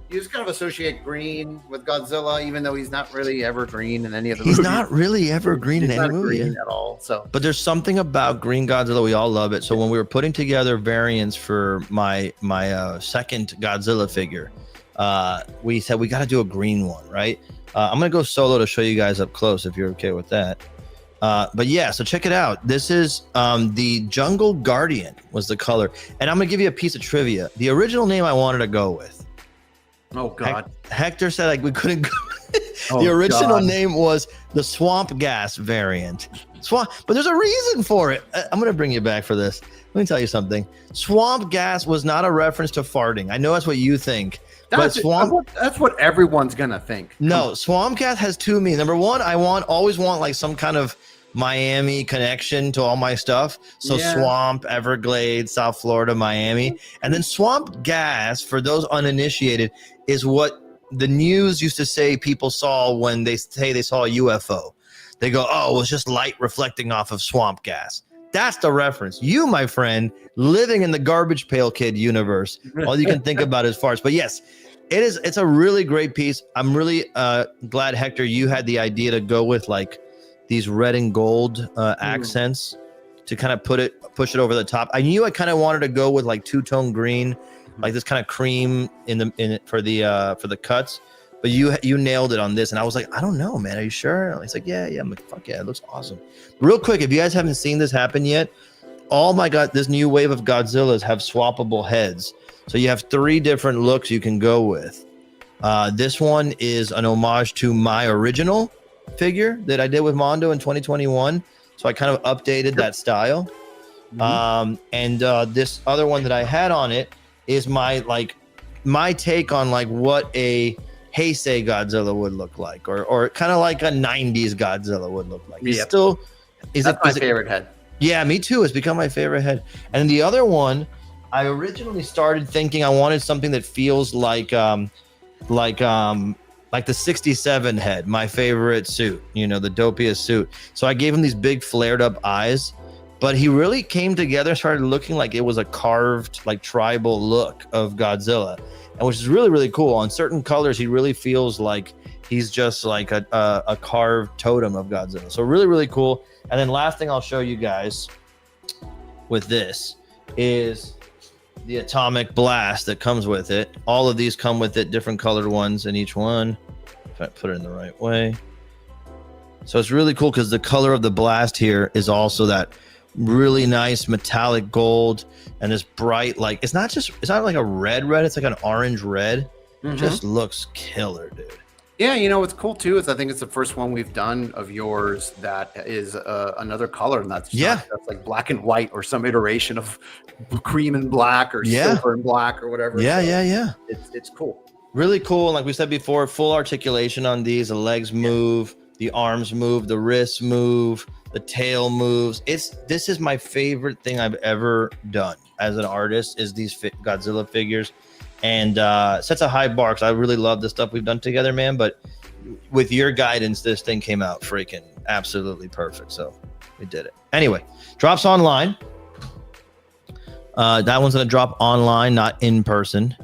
You just kind of associate green with Godzilla, even though he's not really ever green in any of the movies. He's not really ever green in any movie at all. So, but there's something about Green Godzilla. We all love it. So when we were putting together variants for my second Godzilla figure, we said we got to do a green one, right? I'm gonna go solo to show you guys up close if you're okay with that. But yeah, so check it out. This is the Jungle Guardian was the color, and I'm gonna give you a piece of trivia. The original name I wanted to go with. Oh God! Hector said like we couldn't go. The original name was the Swamp Gas variant. But there's a reason for it. I'm gonna bring you back for this. Let me tell you something. Swamp Gas was not a reference to farting. I know that's what you think. That's what everyone's gonna think. No, Swamp Gas has two meanings. Number one, I always want like some kind of Miami connection to all my stuff. So Swamp, Everglades, South Florida, Miami. And then Swamp Gas, for those uninitiated, is what the news used to say people saw when they say they saw a UFO. They go, oh, it was just light reflecting off of swamp gas. That's the reference. You, my friend, living in the Garbage Pail Kid universe, all you can think about is farts. But yes, it's a really great piece. I'm really glad, Hector, you had the idea to go with like these red and gold accents to kind of push it over the top. I knew I kind of wanted to go with like two-tone green, like this kind of cream for the cuts, but you nailed it on this. And I was like, I don't know, man. Are you sure? He's like, yeah. I'm like, fuck yeah, it looks awesome. Real quick, if you guys haven't seen this happen yet, this new wave of Godzillas have swappable heads. So you have 3 different looks you can go with. This one is an homage to my original figure that I did with Mondo in 2021. So I kind of updated that style. And this other one that I had on it is my take on like what a Heisei Godzilla would look like, or kind of like a 90s Godzilla would look like. Yeah. That's my favorite head. Yeah, me too. It's become my favorite head. And the other one, I originally started thinking I wanted something that feels like the 67 head, my favorite suit, the dopiest suit. So I gave him these big flared up eyes, but he really came together, started looking like it was a carved, like tribal look of Godzilla, and which is really, really cool. On certain colors, he really feels like he's just like a carved totem of Godzilla. So really, really cool. And then last thing I'll show you guys with this is the atomic blast that comes with it. All of these come with it, different colored ones in each one. If I put it in the right way. So it's really cool because the color of the blast here is also that really nice metallic gold and this bright, like it's not like a red, it's like an orange red. It just looks killer, dude. Yeah, what's cool too is I think it's the first one we've done of yours that is another color, and that's like black and white or some iteration of cream and black or silver and black or whatever. Yeah. It's cool. Really cool. And like we said before, full articulation on these. The legs move, the arms move, the wrists move, the tail moves. This is my favorite thing I've ever done as an artist is these Godzilla figures. And sets a high bar because I really love the stuff we've done together, man. But with your guidance, this thing came out freaking absolutely perfect. So we did it. Anyway, drops online. That one's going to drop online, not in person.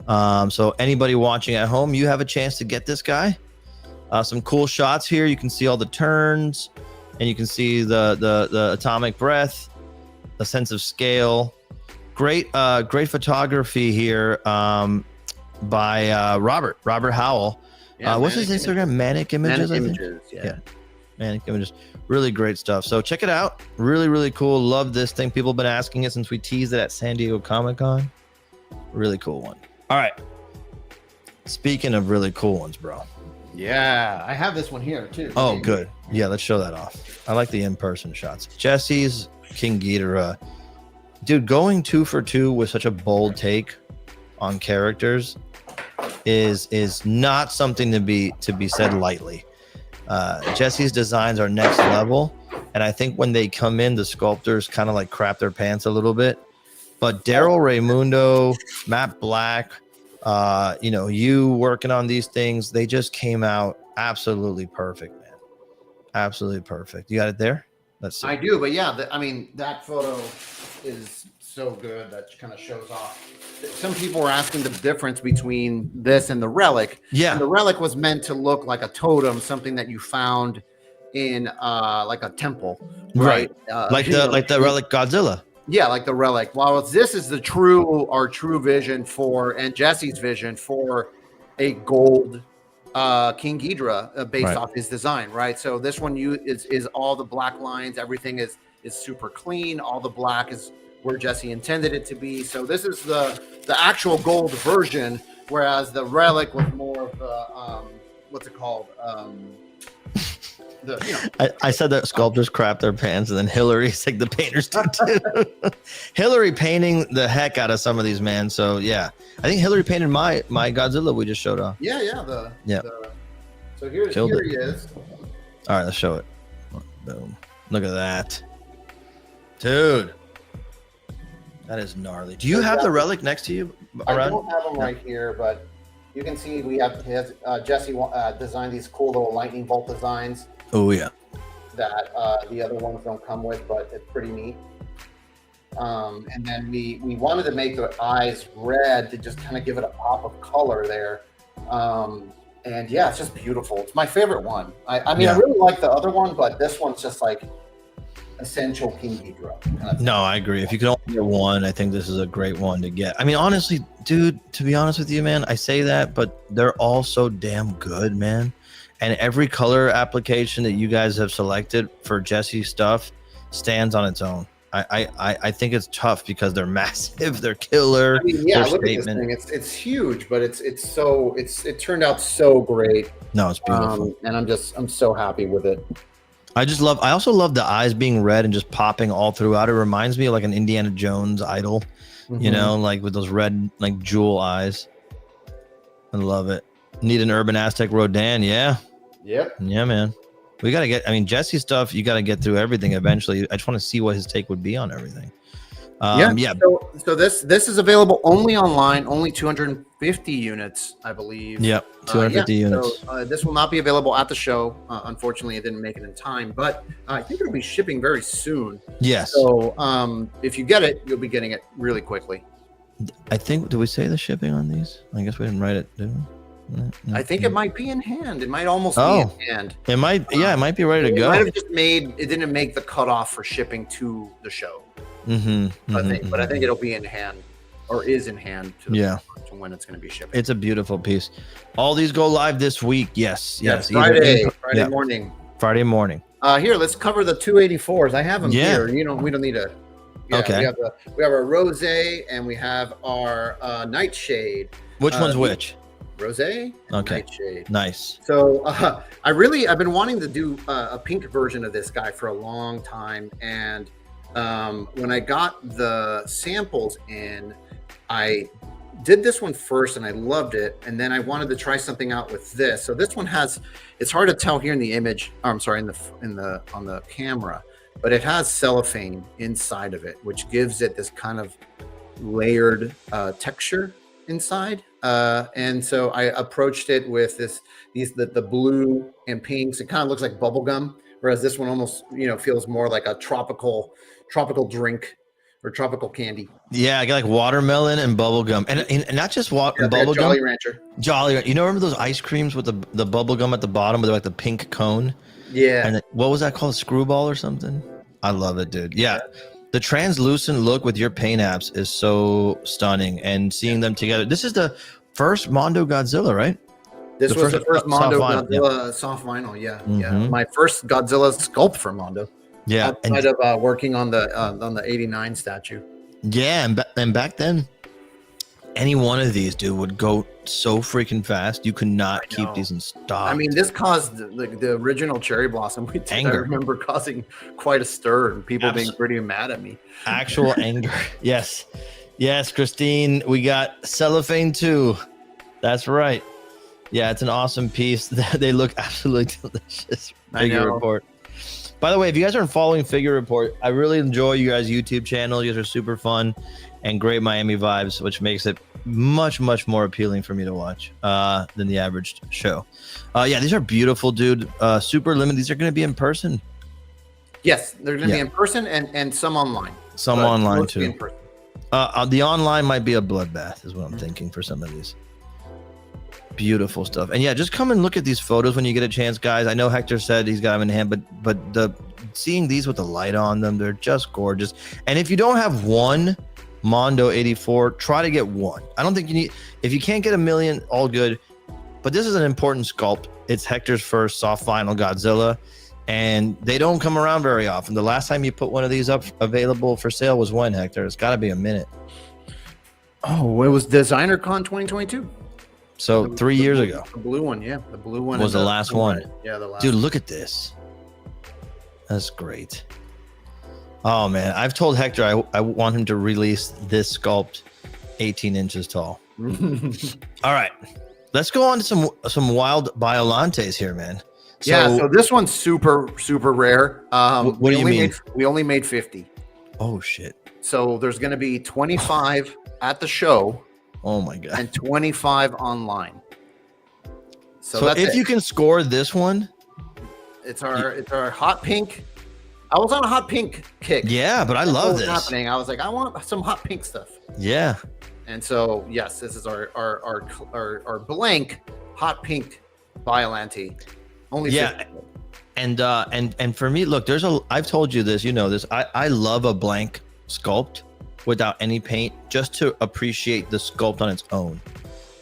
So anybody watching at home, you have a chance to get this guy. Some cool shots here. You can see all the turns, and you can see the atomic breath, the sense of scale. Great photography here by Robert Howell. What's his Instagram? Manic Images, I think. Yeah, Manic Images. Really great stuff. So check it out. Really, really cool. Love this thing. People have been asking it since we teased it at San Diego Comic-Con. Really cool one. All right. Speaking of really cool ones, bro. Yeah, I have this one here too. Oh, good. Yeah, let's show that off. I like the in-person shots. Jesse's King Ghidorah. Dude, going 2 for 2 with such a bold take on characters is not something to be said lightly. Jesse's designs are next level, and I think when they come in, the sculptors kind of like crap their pants a little bit. But Daryl Raimundo, Matt Black, you working on these things, they just came out absolutely perfect, man. Absolutely perfect. You got it there? Let's see. I do, but yeah, I mean, that photo is so good that kind of shows off. Some people were asking the difference between this and the relic. Yeah. And the relic was meant to look like a totem, something that you found in like a temple, right? Like the relic Godzilla. Yeah, like the relic. While this is our true vision for, and Jesse's vision for, a gold King Ghidorah based off his design, right? So this one is all the black lines, everything is super clean. All the black is where Jesse intended it to be. So this is the actual gold version, whereas the relic was more of the what's it called? I said that sculptors crap their pants, and then Hillary's like the painters do too. Hillary painting the heck out of some of these, man. So yeah, I think Hillary painted my Godzilla we just showed off. Yeah. So here he is. All right, let's show it. Boom! Look at that, dude. That is gnarly. Do you have the relic next to you? I don't have them right here, but you can see we have Jesse designed these cool little lightning bolt designs. Oh yeah. That the other ones don't come with, but it's pretty neat. And then we wanted to make the eyes red to just kind of give it a pop of color there. And yeah, it's just beautiful. It's my favorite one. I mean, I really like the other one, but this one's just like essential King Ghidorah. No, I agree. If you could only get one, I think this is a great one to get. I mean, honestly, dude, to be honest with you, man, I say that, but they're all so damn good, man. And every color application that you guys have selected for Jesse's stuff stands on its own. I think it's tough because they're massive, they're killer. I mean, yeah, look at this thing. It's huge, but it turned out so great. No, it's beautiful. And I'm so happy with it. I also love the eyes being red and just popping all throughout. It reminds me of like an Indiana Jones idol, you know, like with those red like jewel eyes. I love it. Need an urban Aztec Rodan, yeah. Yep. Yeah, man. We gotta get. I mean, Jesse's stuff. You gotta get through everything eventually. I just want to see what his take would be on everything. Yeah. So this is available only online. Only 250 units, I believe. Yep. 250 units. So this will not be available at the show. Unfortunately, it didn't make it in time, but I think it'll be shipping very soon. Yes. So if you get it, you'll be getting it really quickly. I think. Did we say the shipping on these? I guess we didn't write it, did we? I think it might be in hand. It might almost be in hand. It might, it might be ready to go. It might have just it didn't make the cutoff for shipping to the show. But I think it'll be in hand, or is in hand to when it's going to be shipping. It's a beautiful piece. All these go live this week. Yes. Friday morning. Friday morning. Here, let's cover the 284s. I have them here. We don't need a. Yeah, okay. We have our rose and we have our nightshade. Which one's which? Rose and nightshade. Nice. So I've been wanting to do a pink version of this guy for a long time, and when I got the samples in, I did this one first and I loved it, and then I wanted to try something out with this. So this one it's hard to tell here in the image, on the camera, but it has cellophane inside of it, which gives it this kind of layered texture inside. And so I approached it with the blue and pinks. It kind of looks like bubble gum, whereas this one almost feels more like a tropical drink or tropical candy. Yeah, I got like watermelon and bubble gum, and not just bubble gum. Jolly Rancher. Remember those ice creams with the bubble gum at the bottom with like the pink cone? Yeah. And what was that called? Screwball or something? I love it, dude. Yeah. The translucent look with your paint apps is so stunning, and seeing them together. This is the first Mondo Godzilla, right? This was the first Mondo Godzilla soft vinyl. Yeah, yeah. My first Godzilla sculpt for Mondo. Yeah, outside of working on the '89 statue. Yeah, and back then, any one of these, dude, would go so freaking fast. You could not keep these in stock. I mean, this caused the original Cherry Blossom. I remember causing quite a stir and people being pretty mad at me. Actual anger. Yes, Christine. We got cellophane too. That's right. Yeah, it's an awesome piece. They look absolutely delicious. Figure Report. By the way, if you guys aren't following Figure Report, I really enjoy you guys' YouTube channel. You guys are super fun and great Miami vibes, which makes it much more appealing for me to watch than the average show. Yeah, these are beautiful, dude. Super limited. These are going to be in person. Yes, they're going to be in person and some online. Some online too. In person. The online might be a bloodbath, is what I'm thinking for some of these. Beautiful stuff. And yeah, just come and look at these photos when you get a chance, guys. I know Hector said he's got them in hand, but seeing these with the light on them, they're just gorgeous. And if you don't have one Mondo 84, try to get one. I don't think you need, if you can't get a million, all good. But this is an important sculpt. It's Hector's first soft vinyl Godzilla, and they don't come around very often. The last time you put one of these up available for sale was when, Hector? It's got to be a minute. Oh, it was DesignerCon 2022. So 3 years ago. The blue one, yeah. The blue one was the last one. Yeah, the last Dude, look at this. That's great. Oh, man. I've told Hector I want him to release this sculpt 18 inches tall. All right. Let's go on to some wild Biolantes here, man. So this one's super rare. What do you mean? We only made 50. Oh, shit. So there's going to be 25 at the show. Oh my god! And 25 online. So if you can score this one, it's our hot pink. I was on a hot pink kick. Yeah, but I love this happening. I was like, I want some hot pink stuff. Yeah. And so yes, this is our blank hot pink Biolante. Only 50. And for me, look, I've told you this, you know this. I love a blank sculpt without any paint, just to appreciate the sculpt on its own.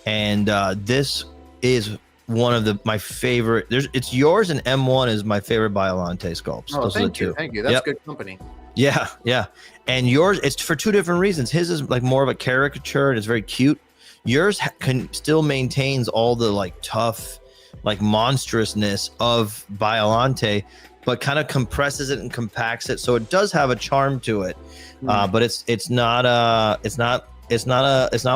And this is one of my favorite. It's yours, and M1 is my favorite Biolante sculpts. Oh, thank you. That's good company. Yeah. And yours, it's for two different reasons. His is like more of a caricature and it's very cute. Yours still maintains all the like tough, like monstrousness of Biolante, but kind of compresses it and compacts it, so it does have a charm to it. But it's not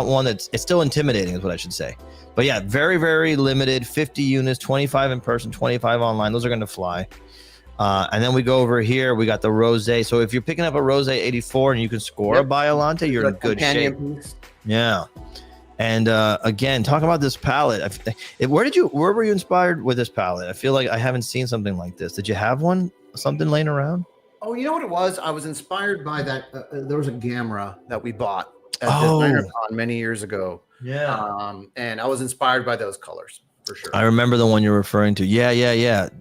one that's, it's still intimidating, is what I should say. But yeah, very, very limited, 50 units, 25 in person, 25 online. Those are going to fly. And then we go over here. We got the Rose. So if you're picking up a Rose 84 and you can score a Biolante, you're in good shape. Yeah. And again, talk about this palette. Where were you inspired with this palette? I feel like I haven't seen something like this. Did you have something laying around? Oh, you know what it was? I was inspired by that. There was a Gamera that we bought at DesignerCon many years ago. Yeah. And I was inspired by those colors for sure. I remember the one you're referring to. Yeah.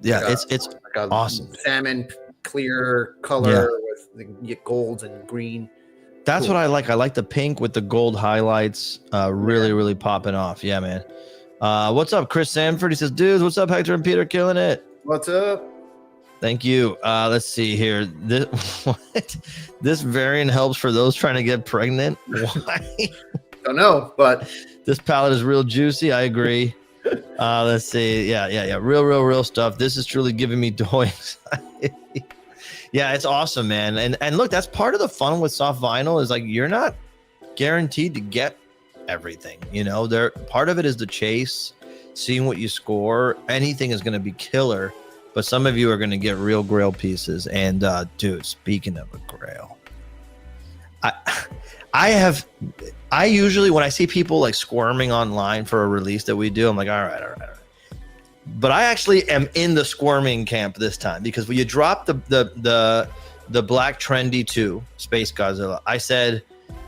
It's like awesome. Salmon clear color with the golds and green. That's cool. What I like. I like the pink with the gold highlights. Really popping off. Yeah, man. What's up, Chris Sanford? He says, dudes, what's up, Hector and Peter? Killing it. What's up? Thank you. Let's see here. This variant helps for those trying to get pregnant. Why? Don't know, but this palette is real juicy. I agree. Let's see. Yeah. Real stuff. This is truly giving me joy anxiety. Yeah, it's awesome, man. And look, that's part of the fun with soft vinyl is like you're not guaranteed to get everything. You know, part of it is the chase, seeing what you score. Anything is going to be killer. But some of you are going to get real grail pieces. And dude, speaking of a grail, I usually, when I see people like squirming online for a release that we do, I'm like, all right. But I actually am in the squirming camp this time, because when you drop the Black Trendy 2 Space Godzilla, I said,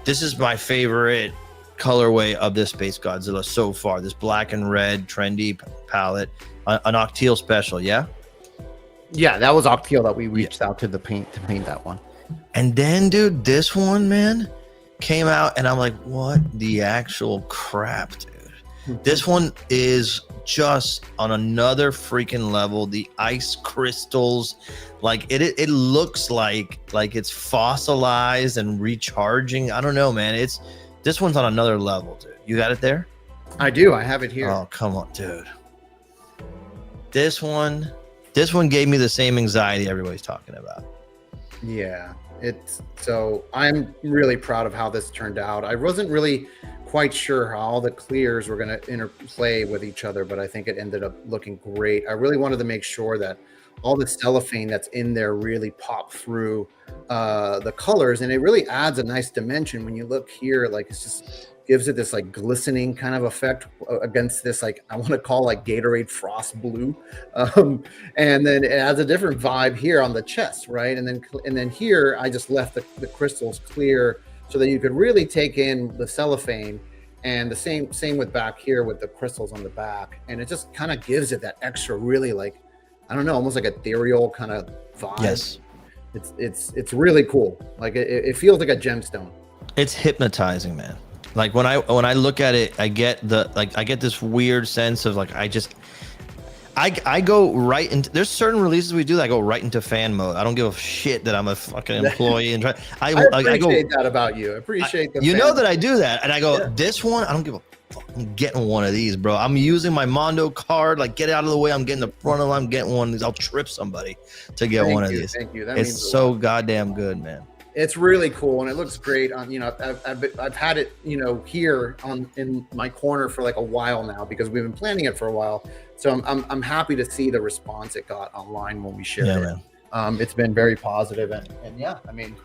this is my favorite colorway of this Space Godzilla so far. This black and red trendy palette, an Octeal special. Yeah. Yeah, that was Octeal that we reached out to paint that one. And then, dude, this one, man, came out, and I'm like, what the actual crap, dude? This one is just on another freaking level. The ice crystals, like it looks like it's fossilized and recharging. I don't know, man. This one's on another level, dude. You got it there? I do. I have it here. Oh, come on, dude. This one gave me the same anxiety everybody's talking about. Yeah, so I'm really proud of how this turned out. I wasn't really quite sure how all the clears were going to interplay with each other, but I think it ended up looking great. I really wanted to make sure that all the cellophane that's in there really pop through the colors, and it really adds a nice dimension when you look here. Like, it's just gives it this like glistening kind of effect against this, like, I want to call like Gatorade Frost Blue. And then it adds a different vibe here on the chest, right? And then here I just left the crystals clear so that you could really take in the cellophane. And the same with back here with the crystals on the back. And it just kind of gives it that extra really, like, I don't know, almost like ethereal kind of vibe. Yes. It's really cool. Like it feels like a gemstone. It's hypnotizing, man. Like when I look at it, I get this weird sense of like, I go right into, there's certain releases we do that I go right into fan mode. I don't give a shit that I'm a fucking employee and try. I appreciate that about you. I appreciate that. You know that I do that, and I go, this one, I don't give a fuck. I'm getting one of these, bro. I'm using my Mondo card. Like, get out of the way. I'm getting the front of them. I'm getting one of these. I'll trip somebody to get one of these. Thank you. That it's means so goddamn good, man. It's really cool, and it looks great. On I've had it here in my corner for like a while now because we've been planning it for a while. So I'm happy to see the response it got online when we shared it. Man. It's been very positive, and yeah, I mean,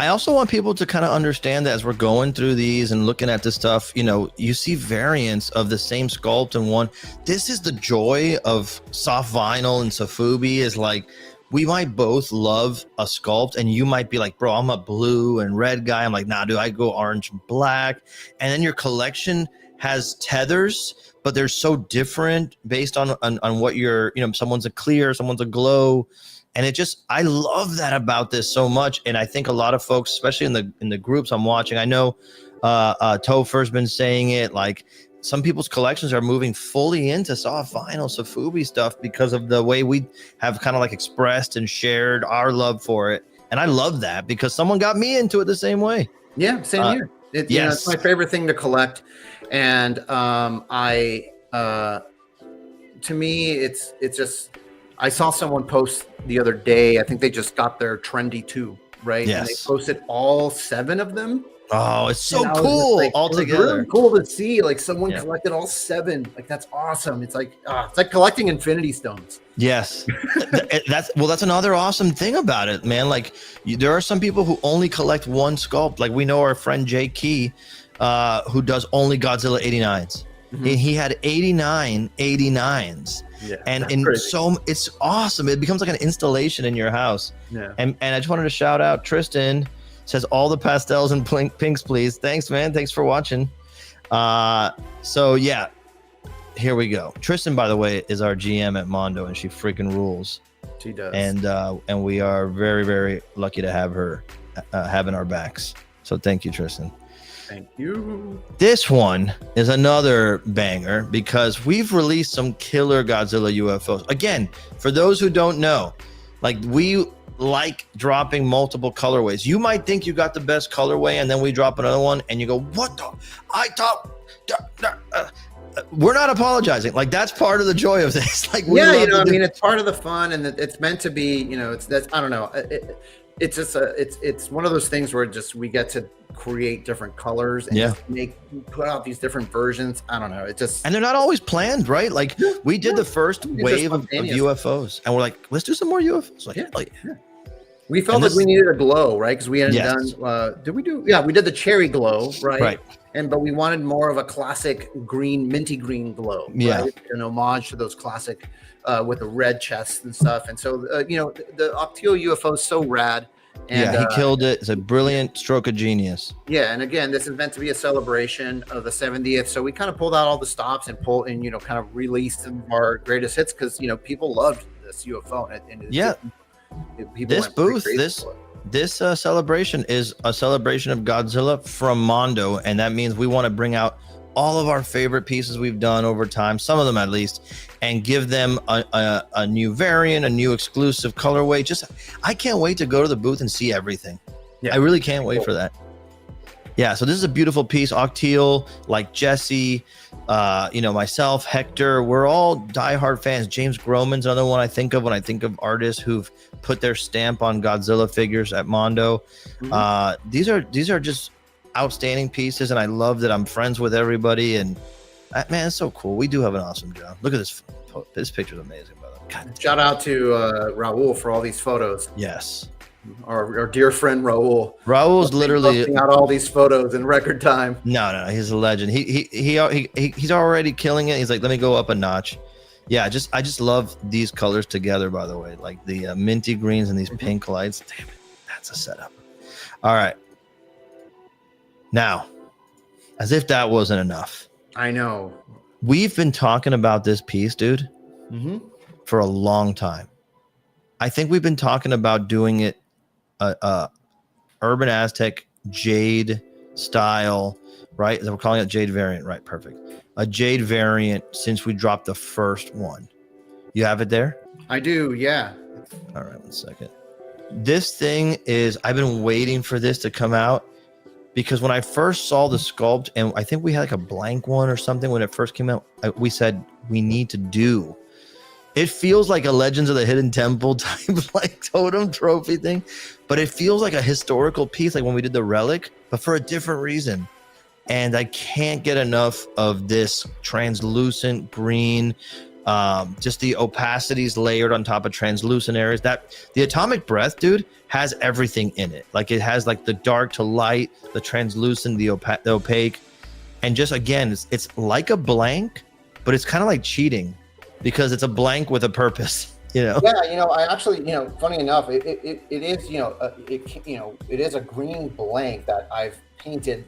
I also want people to kind of understand that as we're going through these and looking at this stuff, you see variants of the same sculpt in one. This is the joy of soft vinyl and Sofubi, is like, we might both love a sculpt, and you might be like, bro, I'm a blue and red guy. I'm like, nah, dude, I go orange and black. And then your collection has tethers, but they're so different based on what you're, someone's a clear, someone's a glow. And I love that about this so much. And I think a lot of folks, especially in the groups I'm watching, I know Topher's been saying it, like, some people's collections are moving fully into soft vinyl Sofubi stuff because of the way we have kind of like expressed and shared our love for it. And I love that because someone got me into it the same way. Yeah, same here. It's my favorite thing to collect. And to me, it's just, I saw someone post the other day, I think they just got their trendy 2, right? Yes. And they posted all 7 of them. Oh, it's so cool like, all together. Really cool to see, like, someone collected all 7. Like, that's awesome. It's like collecting Infinity Stones. Yes, that's another awesome thing about it, man. Like, there are some people who only collect one sculpt. Like, we know our friend Jay Key, who does only Godzilla 89s. Mm-hmm. He had 89 89s. Yeah, and it's awesome. It becomes like an installation in your house. Yeah. And I just wanted to shout out Tristan. Says all the pastels and pinks, please. Thanks, man. Thanks for watching. So yeah, here we go. Tristan, by the way, is our GM at Mondo, and she freaking rules. She does. And we are very, very lucky to have her having our backs. So thank you, Tristan. Thank you. This one is another banger because we've released some killer Godzilla UFOs. Again, for those who don't know, like, we like dropping multiple colorways. You might think you got the best colorway, and then we drop another one and you go, what the, I thought, we're not apologizing. Like, that's part of the joy of this. Like, it's part of the fun, and it's meant to be, I don't know. It's just it's one of those things where we get to create different colors and put out these different versions. I don't know. And they're not always planned, right? Like, we did the first wave of UFOs, and we're like, let's do some more UFOs. Like, we felt like we needed a glow, right? Because we hadn't done. Did we do? Yeah, we did the cherry glow, right? Right. But we wanted more of a classic green, minty green glow. Yeah. Right? An homage to those classic with the red chest and stuff. And so, the Octio UFO is so rad. And, he killed it. It's a brilliant stroke of genius. Yeah, and again, this is meant to be a celebration of the 70th. So we kind of pulled out all the stops and kind of released some of our greatest hits because people loved this UFO. This booth, this celebration is a celebration of Godzilla from Mondo, and that means we want to bring out all of our favorite pieces we've done over time, some of them at least, and give them a new variant, a new exclusive colorway. I can't wait to go to the booth and see everything. I really can't wait for that. Yeah, so this is a beautiful piece. Octeal, like Jesse, myself, Hector, we're all diehard fans. James Groman's another one I think of when I think of artists who've put their stamp on Godzilla figures at Mondo. Mm-hmm. These are just outstanding pieces, and I love that I'm friends with everybody. And man, it's so cool. We do have an awesome job. Look at this. This picture's amazing, by the way. Shout out to Raul for all these photos. Yes. our dear friend Raul. Raul's literally posting out all these photos in record time. No, he's a legend. He's already killing it. He's like, let me go up a notch. Yeah, I just love these colors together. By the way, like the minty greens and these pink lights. Damn it, that's a setup. All right, now, as if that wasn't enough. I know. We've been talking about this piece, dude, for a long time. I think we've been talking about doing it Urban Aztec Jade style, right? We're calling it Jade variant, right? Perfect. A Jade variant since we dropped the first one. You have it there? I do, yeah. All right, 1 second. This thing is, I've been waiting for this to come out because when I first saw the sculpt, and I think we had like a blank one or something when it first came out, we said we need to do. It feels like a Legends of the Hidden Temple type like totem trophy thing, but it feels like a historical piece like when we did the relic, but for a different reason. And I can't get enough of this translucent green, just the opacities layered on top of translucent areas. That the Atomic Breath, dude, has everything in it. Like it has like the dark to light, the translucent, the opaque, and just again, it's like a blank, but it's kind of like cheating. Because it's a blank with a purpose, you know. Yeah, I actually, funny enough, it is, it is a green blank that I've painted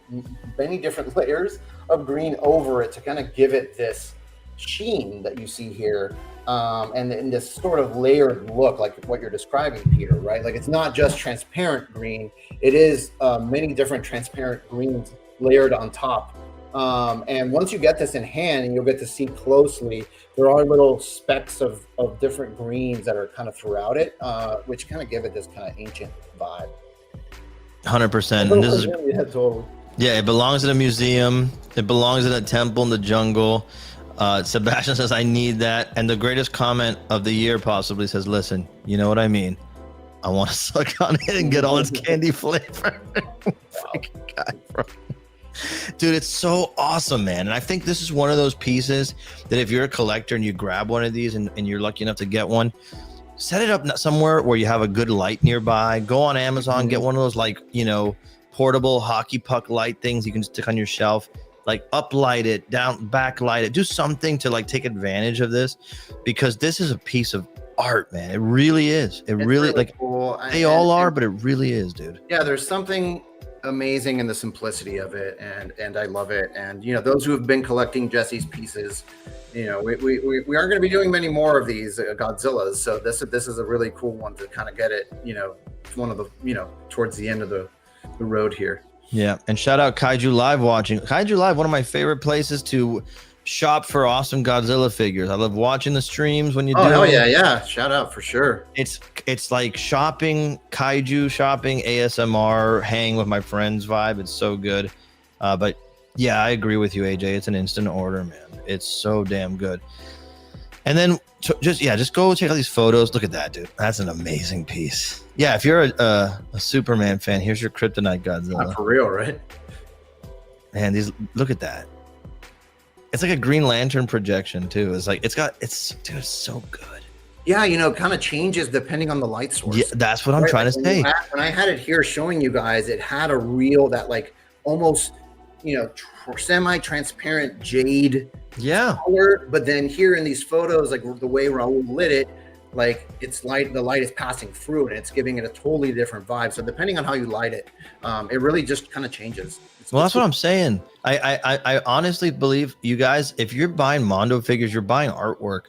many different layers of green over it to kind of give it this sheen that you see here, and in this sort of layered look, like what you're describing, Peter, right? Like it's not just transparent green; it is many different transparent greens layered on top. And once you get this in hand, and you'll get to see closely, there are little specks of different greens that are kind of throughout it, which kind of give it this kind of ancient vibe. 100%. And this is yeah, totally. Yeah, it belongs in a museum. It belongs in a temple in the jungle. Sebastian says, I need that. And the greatest comment of the year possibly says, listen, you know what I mean? I want to suck on it and get all its candy flavor. Freaking guy, bro. Dude, it's so awesome, man. And I think this is one of those pieces that if you're a collector and you grab one of these and you're lucky enough to get one, set it up somewhere where you have a good light nearby. Go on Amazon, get one of those like, portable hockey puck light things you can stick on your shelf. Like uplight it, backlight it, do something to like take advantage of this, because this is a piece of art, man. It really is. It's really like cool. They all are, but it really is, dude. Yeah, there's something amazing in the simplicity of it, and I love it. And those who have been collecting Jesse's pieces, we aren't going to be doing many more of these Godzillas. So this is a really cool one to kind of get it. One of the towards the end of the road here. Yeah, and shout out Kaiju Live watching. Kaiju Live, one of my favorite places to shop for awesome Godzilla figures. I love watching the streams when you do. Oh, hell yeah. Shout out for sure. It's like shopping, Kaiju shopping, ASMR, hang with my friends vibe. It's so good. But yeah, I agree with you, AJ. It's an instant order, man. It's so damn good. And then just go check out these photos. Look at that, dude. That's an amazing piece. Yeah, if you're a Superman fan, here's your Kryptonite Godzilla. Not for real, right? Man, look at that. It's like a Green Lantern projection too. It's like it's so good. Yeah, kind of changes depending on the light source. Yeah, that's what I'm trying to say. When I had it here showing you guys, it had a real that like almost semi-transparent jade color, but then here in these photos, like the way Raul lit it, like the light is passing through and it's giving it a totally different vibe. So depending on how you light it, it really just kind of changes. Well, that's what I'm saying. I honestly believe, you guys, if you're buying Mondo figures, you're buying artwork.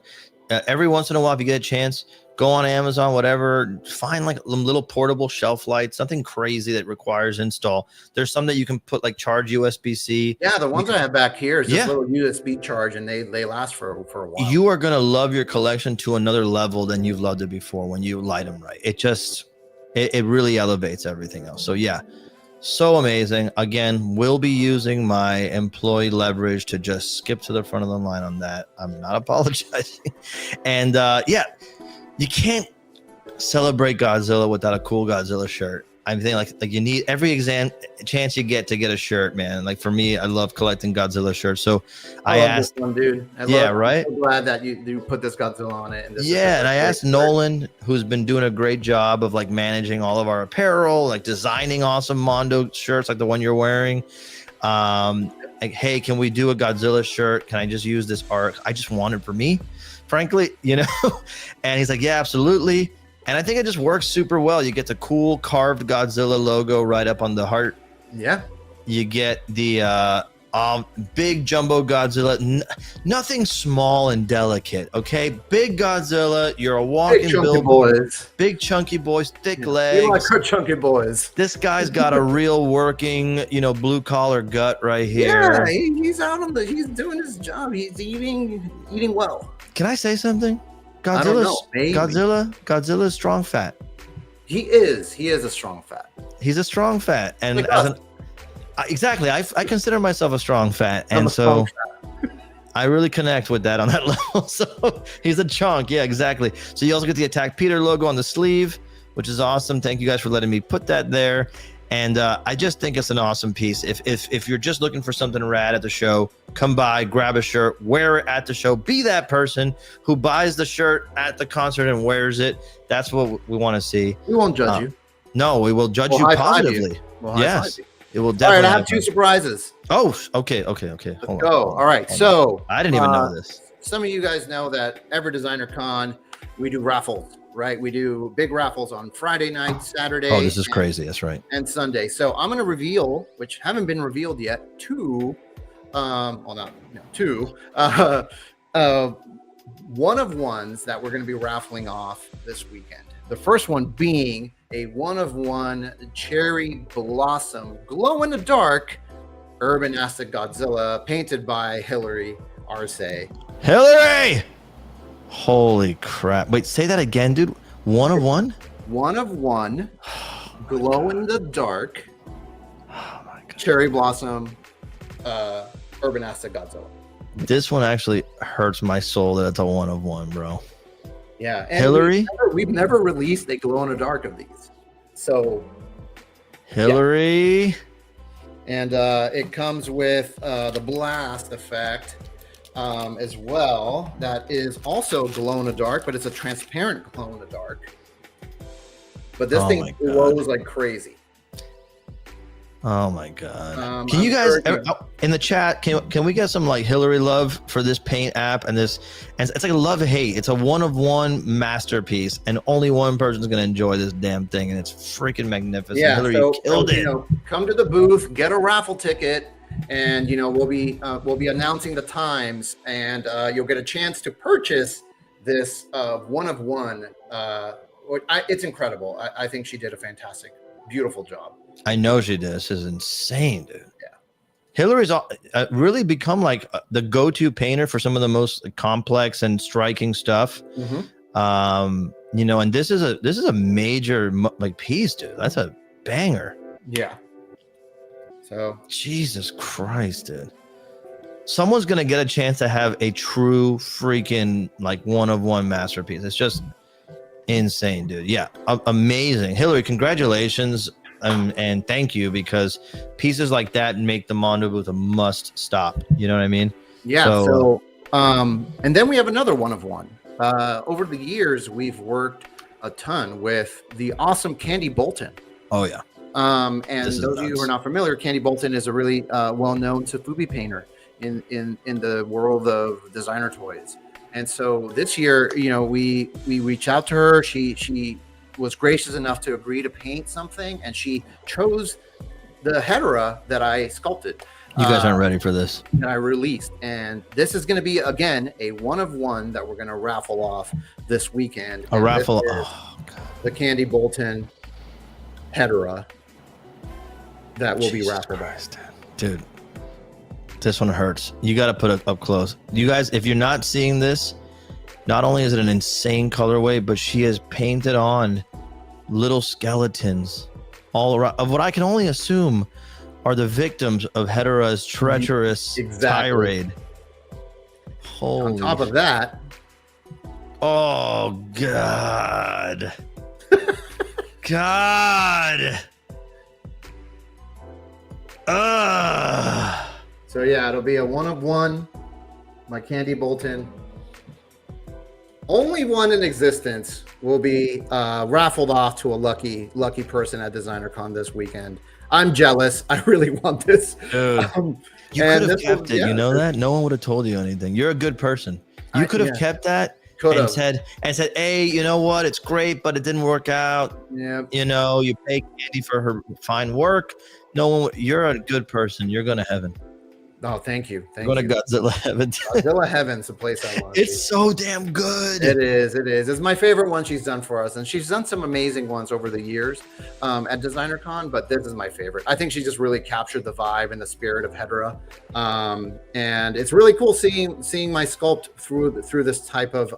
Every once in a while, if you get a chance, go on Amazon, whatever, find like little portable shelf lights, something crazy that requires install. There's some that you can put like charge USB-C. Yeah, the ones I have back here is just little USB charge, and they last for a while. You are going to love your collection to another level than you've loved it before when you light them right. It really elevates everything else. So yeah, so amazing. Again, we'll be using my employee leverage to just skip to the front of the line on that. I'm not apologizing. And you can't celebrate Godzilla without a cool Godzilla shirt. I'm thinking like you need every chance you get to get a shirt, man. Like for me, I love collecting Godzilla shirts. So I love asked, this one, dude. right? I'm so glad that you put this Godzilla on it. And and I asked Nolan, who's been doing a great job of like managing all of our apparel, like designing awesome Mondo shirts like the one you're wearing. Like, hey, can we do a Godzilla shirt? Can I just use this art? I just want it for me, frankly, you know? And he's like, yeah, absolutely. And I think it just works super well. You get the cool carved Godzilla logo right up on the heart. Yeah. You get the big jumbo Godzilla. Nothing small and delicate, okay? Big Godzilla. You're a walking billboard. Big chunky boys, thick legs. We like our chunky boys. This guy's got a real working, blue collar gut right here. Yeah, he's out on he's doing his job. He's eating well. Can I say something? Godzilla's strong fat. He is a strong fat. He's a strong fat, and like exactly, I consider myself a strong fat, and so I really connect with that on that level. So he's a chunk, yeah, exactly. So you also get the Attack Peter logo on the sleeve, which is awesome. Thank you guys for letting me put that there. And I just think it's an awesome piece. If you're just looking for something rad at the show, come by, grab a shirt, wear it at the show. Be that person who buys the shirt at the concert and wears it. That's what we want to see. We won't judge you. No, we will judge you positively. Yes, it will definitely. All right, I have 2 surprises. Oh, okay. Let's go. All right, so I didn't even know this. Some of you guys know that every DesignerCon we do raffles. Right, we do big raffles on Friday night, Saturday. Oh, this is crazy. That's right. And Sunday. So I'm going to reveal, which haven't been revealed yet, two one-of-ones that we're going to be raffling off this weekend. The first one being a one-of-one cherry blossom glow-in-the-dark urban acid Godzilla painted by Hillary Arce. Hillary! Holy crap. Wait, say that again, dude. One of one? One of one. Glow in the dark. Oh my God. Cherry blossom. Urban acid Godzilla. This one actually hurts my soul that it's a one of one, bro. Yeah. And Hillary? We've never released a glow in the dark of these. So. Hillary. Yeah. And it comes with the blast effect. As well, that is also glow in the dark, but it's a transparent glow in the dark. But this thing glows like crazy. Oh my God! Can you guys in the chat? Can we get some like Hillary love for this paint app and this? And it's like a love hate. It's a one of one masterpiece, and only one person's gonna enjoy this damn thing, and it's freaking magnificent. Yeah, Hillary, you killed it. Come to the booth, get a raffle ticket. And we'll be announcing the times, and you'll get a chance to purchase this one of one. It's incredible. I think she did a fantastic, beautiful job. I know she did. This is insane, dude. Yeah, Hillary's really become like the go-to painter for some of the most complex and striking stuff. Mm-hmm. And this is a major like piece, dude. That's a banger. Yeah. So Jesus Christ, dude. Someone's gonna get a chance to have a true freaking like one of one masterpiece. It's just insane, dude. Yeah, amazing. Hillary, congratulations, and thank you, because pieces like that make the Mondo booth a must stop. You know what I mean? Yeah. So and then we have another one of one. Over the years, we've worked a ton with the awesome Candy Bolton. Oh yeah. And those of you who are not familiar, Candy Bolton is a really well-known MOTUbi painter in the world of designer toys. And so this year, we reached out to her. She was gracious enough to agree to paint something, and she chose the Hedorah that I sculpted. You guys aren't ready for this. That I released, and this is going to be again a one of one that we're going to raffle off this weekend. A raffle. Oh, God. The Candy Bolton Hedorah. That will be raffled off. Dude, this one hurts. You got to put it up close. You guys, if you're not seeing this, not only is it an insane colorway, but she has painted on little skeletons all around of what I can only assume are the victims of Hedorah's treacherous tirade. Holy. On top of that. Oh, God. God. So yeah, it'll be a 1 of 1. My Candy Bolton. Only one in existence will be raffled off to a lucky person at DesignerCon this weekend. I'm jealous. I really want this. Dude, you could have kept it. You know that? No one would have told you anything. You're a good person. You could have kept that and said, hey, you know what? It's great, but it didn't work out. Yeah. You know, you pay Candy for her fine work. No one. You're a good person. You're going to heaven. Oh, thank you. Go to Godzilla heaven. Godzilla heaven's the place I want. It's so damn good. It is. It's my favorite one she's done for us, and she's done some amazing ones over the years at DesignerCon. But this is my favorite. I think she just really captured the vibe and the spirit of Hedera, and it's really cool seeing my sculpt through this type of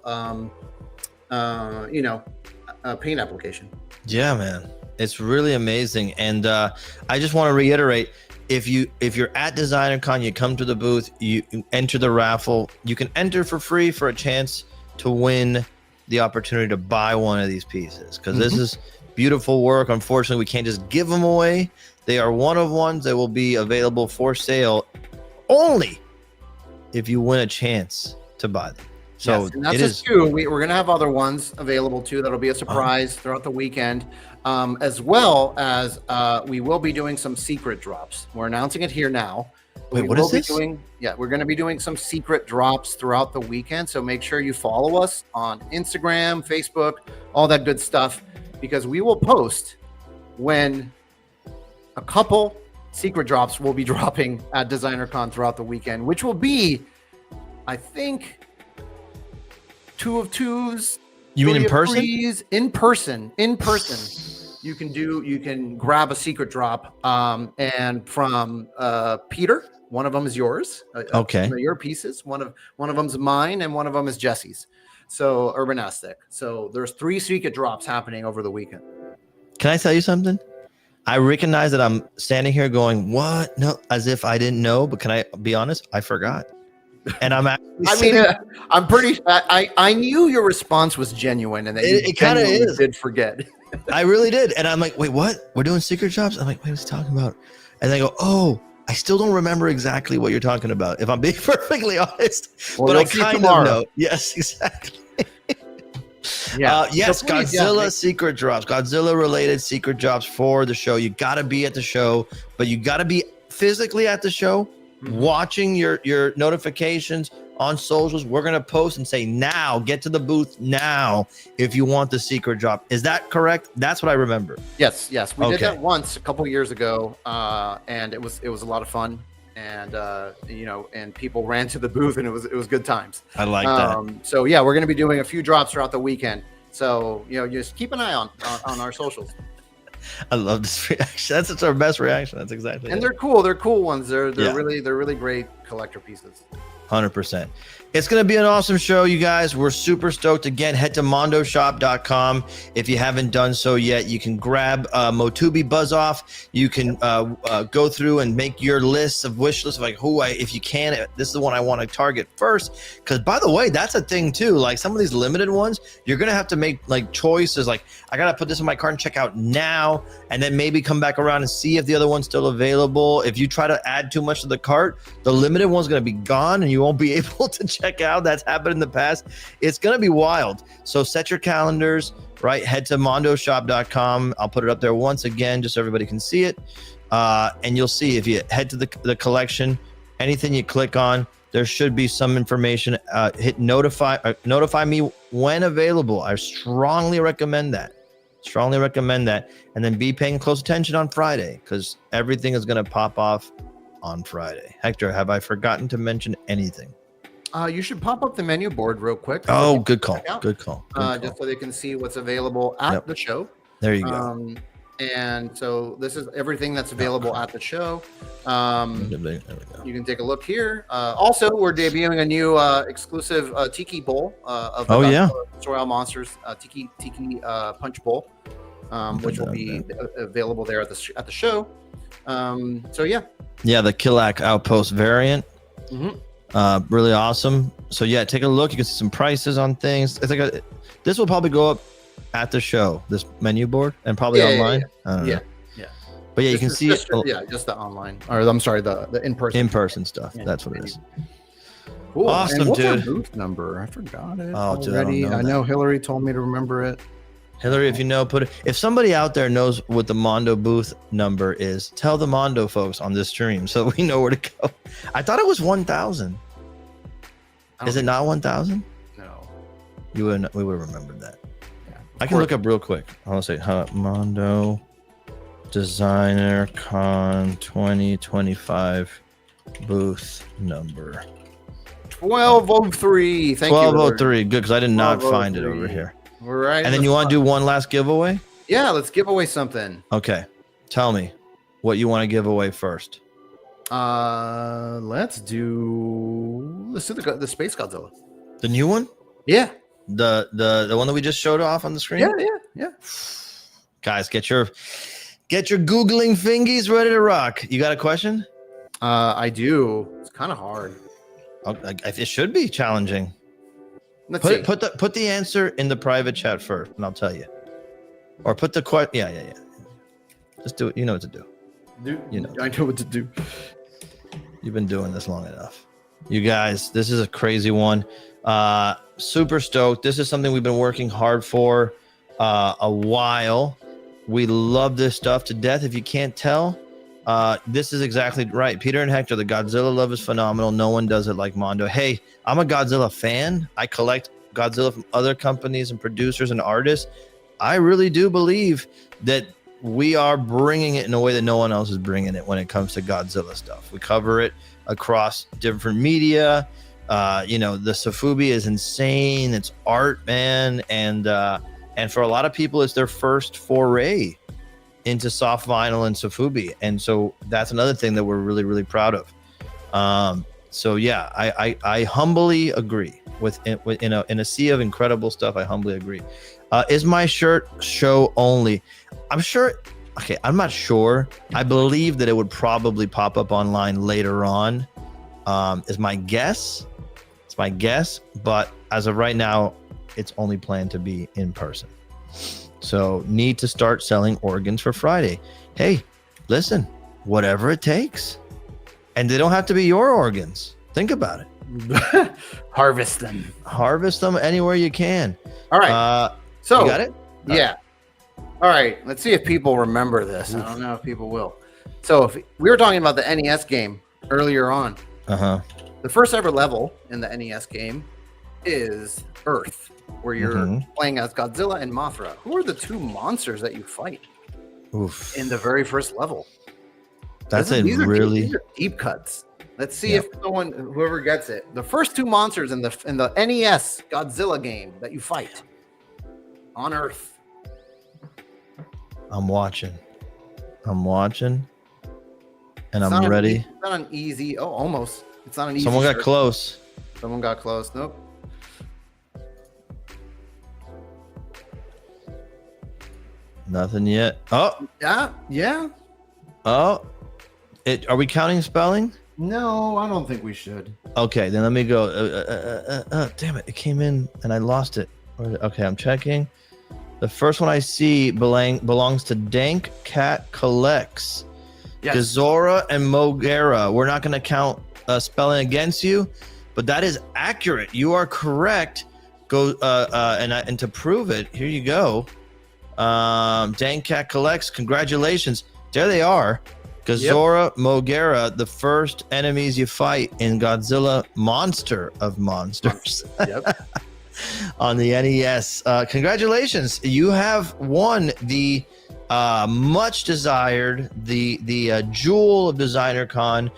paint application. Yeah, man, it's really amazing, and I just want to reiterate. If you're at DesignerCon, you come to the booth, you enter the raffle, you can enter for free for a chance to win the opportunity to buy one of these pieces, because this is beautiful work. Unfortunately, we can't just give them away. They are 1 of 1s. They will be available for sale only if you win a chance to buy them. So yes, and that's just two. We're going to have other ones available too. That'll be a surprise throughout the weekend, as well as we will be doing some secret drops. We're announcing it here now. Wait, what is this? We're going to be doing some secret drops throughout the weekend. So make sure you follow us on Instagram, Facebook, all that good stuff, because we will post when a couple secret drops will be dropping at DesignerCon throughout the weekend, which will be, I think, 2 of 2s. You mean in person? In person. You can grab a secret drop. And from Peter, one of them is yours. Okay. Your pieces. One of them's mine, and one of them is Jesse's. So Urbanistic. So there's 3 secret drops happening over the weekend. Can I tell you something? I recognize that I'm standing here going, what? No, as if I didn't know. But can I be honest? I forgot. And I'm actually I'm pretty. I knew your response was genuine, and that it kind of is. Did forget. I really did, and I'm like, wait, what? We're doing secret drops? I'm like, wait, what's he talking about? And they go, oh, I still don't remember exactly what you're talking about, if I'm being perfectly honest. Well, but I kind of know. Yes, exactly. Yeah. Yes, so please, Godzilla secret drops, Godzilla related secret drops for the show. You got to be at the show, but you got to be physically at the show. Watching your notifications on socials. We're gonna post and say, now get to the booth now if you want the secret drop. Is that correct? That's what I remember. Yes, we did that once a couple years ago, and it was a lot of fun, and and people ran to the booth, and it was good times. I like that. So yeah, we're gonna be doing a few drops throughout the weekend, so just keep an eye on our socials. I love this reaction. That's our best reaction. That's exactly. And they're cool. They're cool ones. They're really great collector pieces. 100%. It's going to be an awesome show, you guys. We're super stoked. Again, head to mondoshop.com. If you haven't done so yet, you can grab MOTUbi Buzz-Off. You can go through and make your list of wish lists of like if you can, this is the one I want to target first. Because by the way, that's a thing too. Like some of these limited ones, you're going to have to make like choices. Like I got to put this in my cart and check out now, and then maybe come back around and see if the other one's still available. If you try to add too much to the cart, the limited one's going to be gone and you won't be able to check out. That's happened in the past. It's going to be wild. So set your calendars, right? Head to mondoshop.com. I'll put it up there once again, just so everybody can see it. And you'll see if you head to the collection, anything you click on, there should be some information. Hit notify me when available. I strongly recommend that. And then be paying close attention on Friday, because everything is going to pop off on Friday. Hector, have I forgotten to mention anything? You should pop up the menu board real quick. Oh, good call. Good call. Just so they can see what's available at the show. There you go. And so this is everything that's available at the show. You can take a look here. Also, we're debuting a new exclusive Tiki Bowl of Royal Monsters Tiki Punch Bowl, which will be available there at the show. The Killac Outpost variant. Really awesome. So yeah, take a look. You can see some prices on things. It's like this will probably go up at the show, this menu board, and probably online. But yeah, you can see it. Yeah, just the online, or I'm sorry, the in-person. In-person stuff. Yeah. That's what it is. Cool. Awesome, and what's dude. Our booth number? I forgot it. Oh, dude, already. I I know Hillary told me to remember it. Hillary, if you know, put it. If somebody out there knows what the Mondo booth number is, tell the Mondo folks on this stream so we know where to go. I thought it was 1,000. Is it not 1,000? No. We would have remembered that. Yeah, I can look up real quick. I'll say Mondo DesignerCon 2025 booth number. 1203. Thank you. 1203. Good, because I did not find it over here. All right. And then you want to do one last giveaway? Yeah, let's give away something. Okay. Tell me what you want to give away first. Let's do the Space Godzilla. The new one? Yeah. The one that we just showed off on the screen? Yeah. Guys, get your Googling fingies ready to rock. You got a question? I do. It's kind of hard. It should be challenging. Let's see. Put the answer in the private chat first, and I'll tell you. Or put the question. Yeah. Just do it. You know what to do. You know. I know what to do. You've been doing this long enough. You guys, this is a crazy one. Super stoked. This is something we've been working hard for a while. We love this stuff to death. If you can't tell, this is exactly right. Peter and Hector, the Godzilla love is phenomenal. No one does it like Mondo. Hey, I'm a Godzilla fan. I collect Godzilla from other companies and producers and artists. I really do believe that we are bringing it in a way that no one else is bringing it when it comes to Godzilla stuff. We cover it across different media. The Sofubi is insane. It's art, man. And for a lot of people, it's their first foray into soft vinyl and Sofubi. And so that's another thing that we're really, really proud of. So yeah, I humbly agree in a sea of incredible stuff. I humbly agree. Is my shirt show only? I'm sure. Okay, I'm not sure. I believe that it would probably pop up online later on. Is my guess. It's my guess, but as of right now, it's only planned to be in person. So need to start selling organs for Friday. Hey, listen, whatever it takes. And they don't have to be your organs. Think about it. Harvest them. Harvest them anywhere you can. All right. So you got it? Yeah. All right. Let's see if people remember this. I don't know if people will. So if we were talking about the NES game earlier on. Uh-huh. The first ever level in the NES game is Earth, where you're playing as Godzilla and Mothra. Who are the two monsters that you fight in the very first level? These are deep cuts. Let's see if whoever gets it. The first two monsters in the NES Godzilla game that you fight on Earth. I'm watching, and I'm ready. It's not an easy. Oh, almost. It's not an easy. Someone got close. Someone got close. Nope. Nothing yet. Oh. Yeah. Oh. Are we counting spelling? No, I don't think we should. Okay, then let me go. Damn it! It came in and I lost it. Okay, I'm checking. The first one I see belongs to Dank Cat Collects. Yes. Gazora and Mogera. We're not going to count spelling against you, but that is accurate. You are correct. Go and to prove it, here you go. Dank Cat Collects. Congratulations. There they are. Gazora, Mogera, the first enemies you fight in Godzilla Monster of Monsters. Yep. On the NES. Congratulations. You have won the much desired, the jewel of DesignerCon,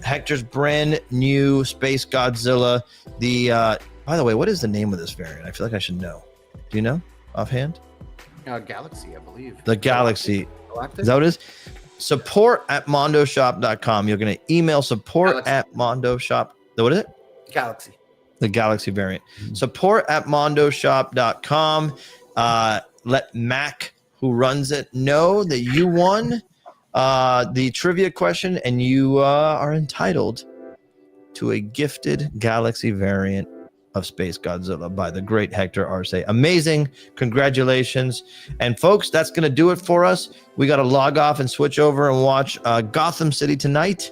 Hector's brand new Space Godzilla. By the way, what is the name of this variant? I feel like I should know. Do you know offhand? Galaxy, I believe. The Galaxy. Galactic? Is that what it is? Support@mondoshop.com. You're going to email support@mondoshop. What is it? Galaxy. The Galaxy variant. Support@mondoshop.com. Let Mac, who runs it, know that you won the trivia question, and you are entitled to a gifted Galaxy variant of Space Godzilla by the great Hector Arce. Amazing. Congratulations. And folks, that's going to do it for us. We got to log off and switch over and watch Gotham City tonight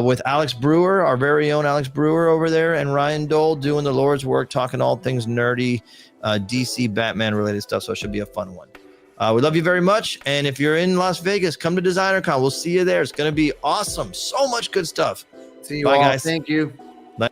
with Alex Brewer, our very own Alex Brewer over there, and Ryan Dole doing the Lord's work, talking all things nerdy, DC Batman related stuff. So it should be a fun one. We love you very much. And if you're in Las Vegas, come to DesignerCon. We'll see you there. It's going to be awesome. So much good stuff. See you Bye, all. guys. Thank you. Bye.